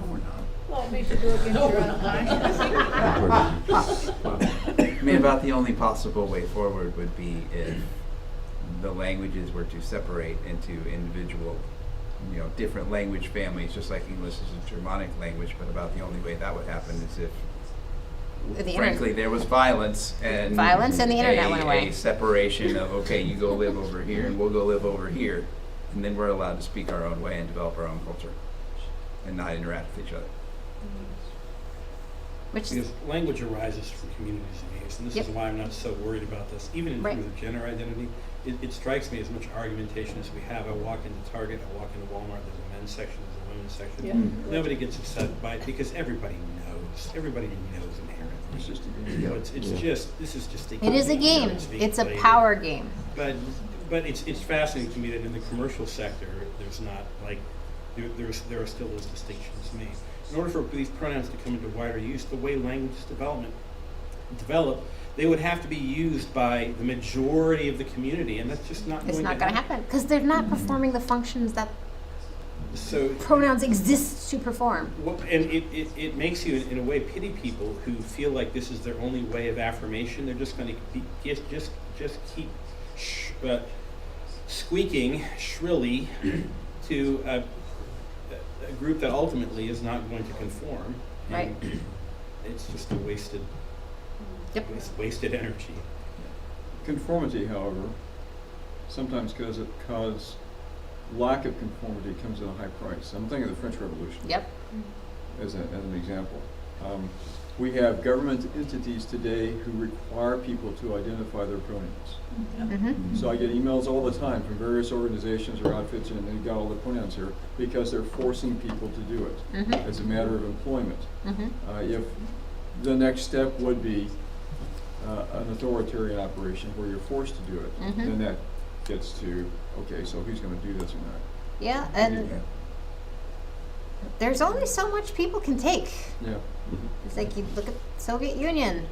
No, we're not. Well, it makes you go against your own kind. I mean, about the only possible way forward would be if the languages were to separate into individual, different language families, just like English is a Germanic language, but about the only way that would happen is if, The frankly, there was violence and the internet went away. A separation of, okay, you go live over here and we'll go live over here, and then we're allowed to speak our own way and develop our own culture and not interact with each other. Which is, Because language arises from communities of use, and this Yep. is why I'm not so worried about this. Even in Right. terms of gender identity, it strikes me as much argumentation as we have. I walk into Target, I walk into Walmart, there's a men's section, there's a women's section. Yeah. Nobody gets upset by it because everybody knows. Everybody knows inherently. It's just a You know, game. it's just, this is just a it is a game. that's being It's a played. power game. But it's fascinating to me that in the commercial sector, there's not like there are still those distinctions made. In order for these pronouns to come into wider use, the way languages develop, they would have to be used by the majority of the community, and that's just not It's going not to going to happen because they're not performing the functions that So, pronouns exist to perform. and it makes you, in a way, pity people who feel like this is their only way of affirmation. They're just going to just keep squeaking shrilly to a group that ultimately is not going to conform. Right. And it's just a wasted energy. Conformity, however, sometimes cause lack of conformity comes at a high price. I'm thinking of the French Revolution Yep. as an example. We have government entities today who require people to identify their pronouns. Mm-hmm. So I get emails all the time from various organizations or outfits, and they've got all the pronouns here because they're forcing people to do it Mm-hmm. as a matter of employment. Mm-hmm. If the next step would be an authoritarian operation where you're forced to do it, Mhm. then that gets to, okay, so who's going to do this or not? Yeah, and there's only so much people can take. Yeah. It's like you look at Soviet Union.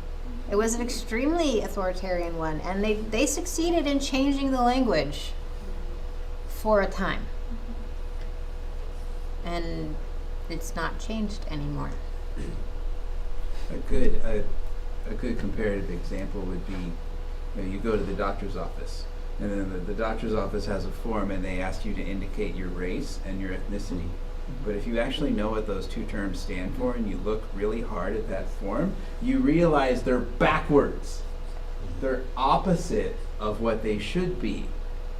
It was an extremely authoritarian one, and they succeeded in changing the language for a time. And it's not changed anymore. A good comparative example would be, you go to the doctor's office, and then the doctor's office has a form, and they ask you to indicate your race and your ethnicity. But if you actually know what those two terms stand for, and you look really hard at that form, you realize they're backwards. They're opposite of what they should be.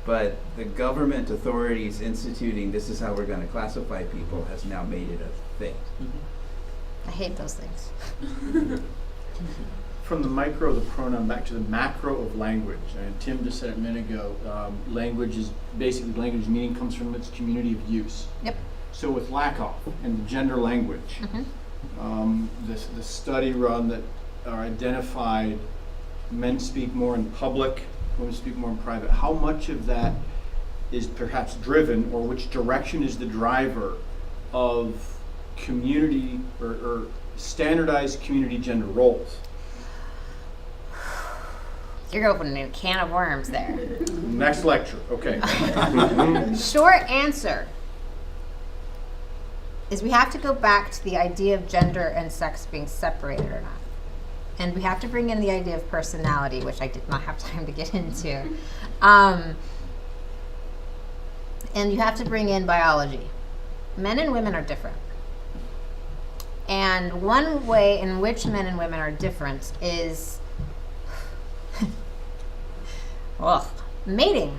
But the government authorities instituting this is how we're going to classify people has now made it a thing. I hate those things. From the micro of the pronoun back to the macro of language, and Tim just said it a minute ago, language meaning comes from its community of use. Yep. So with Lakoff and the gender language, Mm-hmm. the study run that identified men speak more in public, women speak more in private. How much of that is perhaps driven, or which direction is the driver of community or standardized community gender roles? You're opening a can of worms there. Next lecture, okay. Short answer is we have to go back to the idea of gender and sex being separated or not. And we have to bring in the idea of personality, which I did not have time to get into. And you have to bring in biology. Men and women are different. And one way in which men and women are different is mating.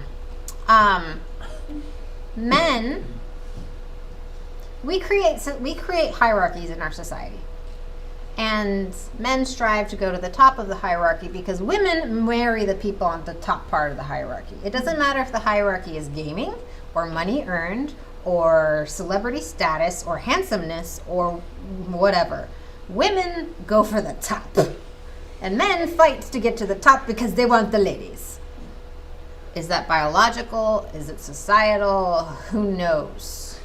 Men, we create hierarchies in our society. And men strive to go to the top of the hierarchy because women marry the people on the top part of the hierarchy. It doesn't matter if the hierarchy is gaming or money earned or celebrity status or handsomeness or whatever. Women go for the top. And men fight to get to the top because they want the ladies. Is that biological? Is it societal? Who knows?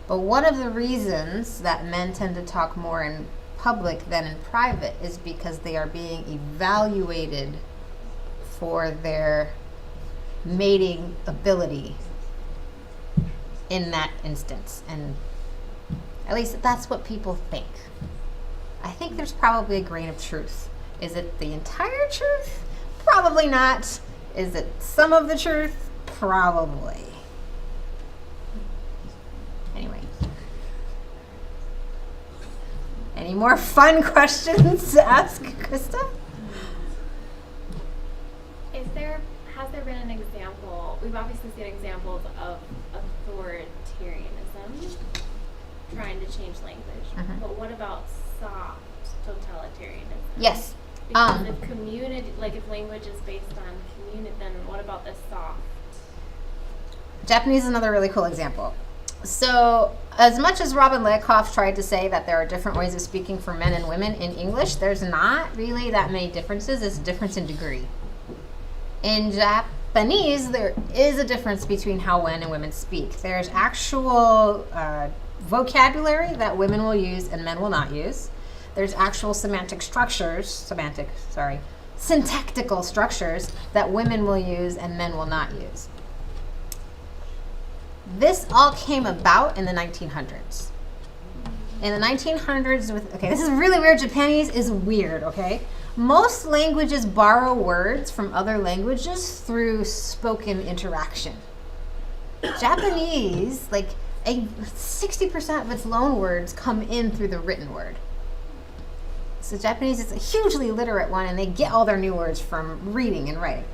But one of the reasons that men tend to talk more in public than in private is because they are being evaluated for their mating ability in that instance. And at least that's what people think. I think there's probably a grain of truth. Is it the entire truth? Probably not. Is it some of the truth? Probably. Anyway. Any more fun questions to ask Krista? Has there been an example? We've obviously seen examples of authoritarianism trying to change language, but what about soft totalitarianism? Yes. Because if community, like if language is based on community, then what about the soft? Japanese is another really cool example. So, as much as Robin Lakoff tried to say that there are different ways of speaking for men and women in English, there's not really that many differences. It's a difference in degree. In Japanese, there is a difference between how men and women speak. There's actual vocabulary that women will use and men will not use. There's actual syntactical structures that women will use and men will not use. This all came about in the 1900s. In the 1900s, this is really weird. Japanese is weird, okay? Most languages borrow words from other languages through spoken interaction. Japanese, 60% of its loan words come in through the written word. So Japanese is a hugely literate one, and they get all their new words from reading and writing.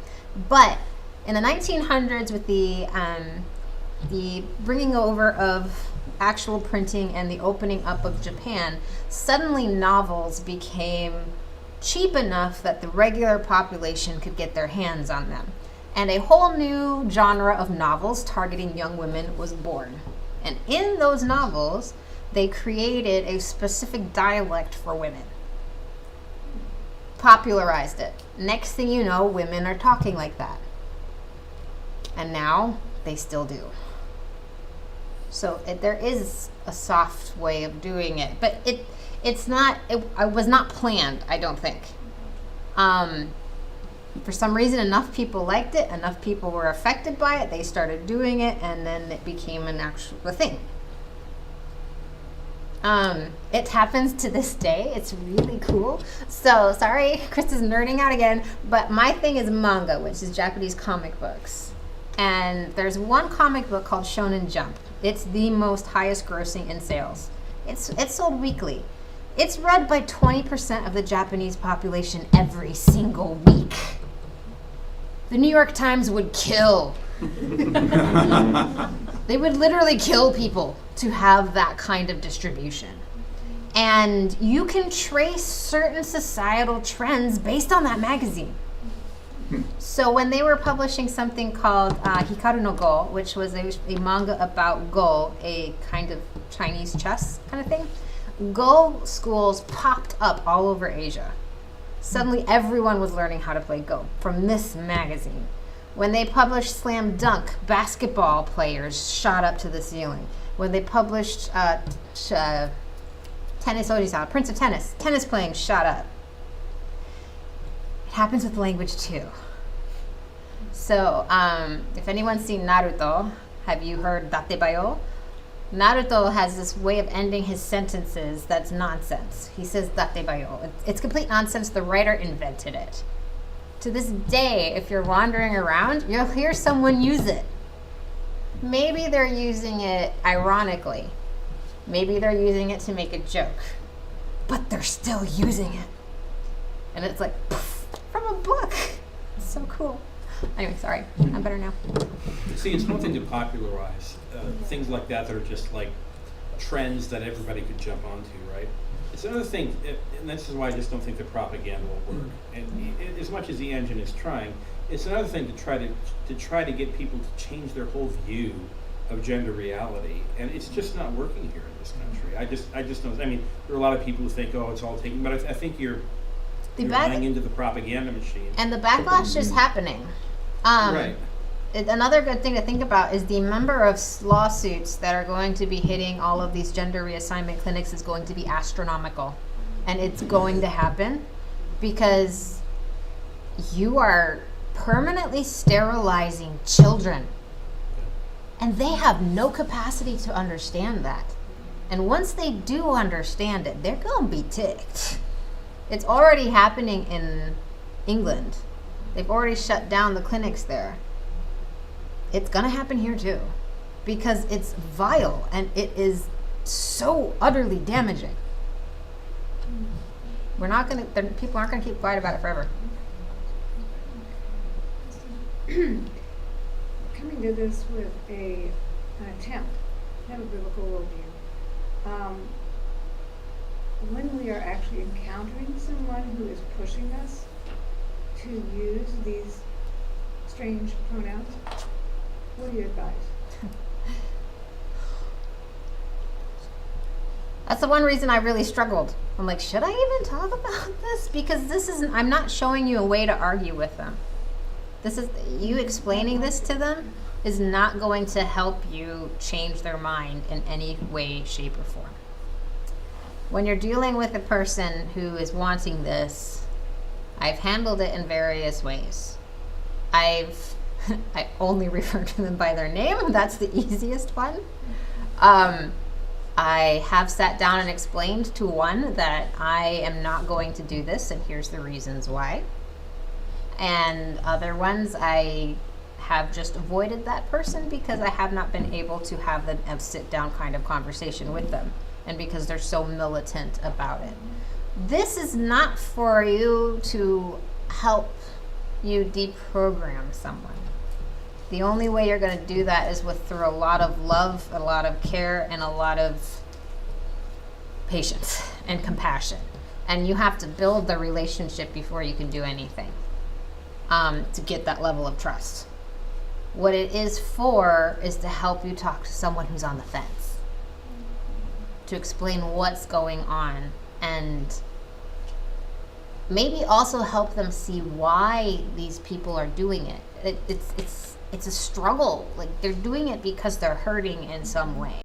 But in the 1900s, with the bringing over of actual printing and the opening up of Japan, suddenly novels became cheap enough that the regular population could get their hands on them. And a whole new genre of novels targeting young women was born. And in those novels, they created a specific dialect for women. Popularized it. Next thing you know, women are talking like that. And now they still do. So there is a soft way of doing it, but it was not planned, I don't think. For some reason, enough people liked it, enough people were affected by it, they started doing it, and then it became a thing. It happens to this day. It's really cool. So, sorry, Chris is nerding out again, but my thing is manga, which is Japanese comic books. And there's one comic book called Shonen Jump. It's the most highest grossing in sales. It's sold weekly. It's read by 20% of the Japanese population every single week. The New York Times would kill. They would literally kill people to have that kind of distribution. And you can trace certain societal trends based on that magazine. So when they were publishing something called Hikaru no Go, which was a manga about Go, a kind of Chinese chess kind of thing, Go schools popped up all over Asia. Suddenly everyone was learning how to play Go from this magazine. When they published Slam Dunk, basketball players shot up to the ceiling. When they published Tennis Oji-san, Prince of Tennis, tennis playing shot up. It happens with language too. So, if anyone's seen Naruto, have you heard datebayo? Naruto has this way of ending his sentences that's nonsense. He says datebayo. It's complete nonsense. The writer invented it. To this day, if you're wandering around, you'll hear someone use it. Maybe they're using it ironically. Maybe they're using it to make a joke. But they're still using it. And it's like, poof, from a book. It's so cool. Anyway, sorry. I'm better now. See, it's one thing to popularize things like that are just like trends that everybody could jump onto, right? It's another thing, and this is why I just don't think the propaganda will work. And as much as the engine is trying, it's another thing to try to get people to change their whole view of gender reality, and it's just not working here in this country. I just don't. I mean, there are a lot of people who think, oh, it's all taken, but I think you're buying into the propaganda machine. And the backlash is happening. Right. Another good thing to think about is the number of lawsuits that are going to be hitting all of these gender reassignment clinics is going to be astronomical. And it's going to happen because you are permanently sterilizing children. And they have no capacity to understand that. And once they do understand it, they're going to be ticked. It's already happening in England. They've already shut down the clinics there. It's gonna happen here too, because it's vile and it is so utterly damaging. People aren't gonna keep quiet about it forever. Coming to this with an attempt to have a biblical worldview. When we are actually encountering someone who is pushing us to use these strange pronouns, what do you advise? That's the one reason I really struggled. I'm like, should I even talk about this? Because I'm not showing you a way to argue with them. You explaining this to them is not going to help you change their mind in any way, shape, or form. When you're dealing with a person who is wanting this, I've handled it in various ways. I only refer to them by their name. That's the easiest one. I have sat down and explained to one that I am not going to do this, and here's the reasons why. And other ones, I have just avoided that person because I have not been able to have a sit-down kind of conversation with them, and because they're so militant about it. This is not for you to help you deprogram someone. The only way you're going to do that is through a lot of love, a lot of care, and a lot of patience and compassion. And you have to build the relationship before you can do anything to get that level of trust. What it is for is to help you talk to someone who's on the fence, to explain what's going on, and maybe also help them see why these people are doing it. It's a struggle. Like, they're doing it because they're hurting in some way.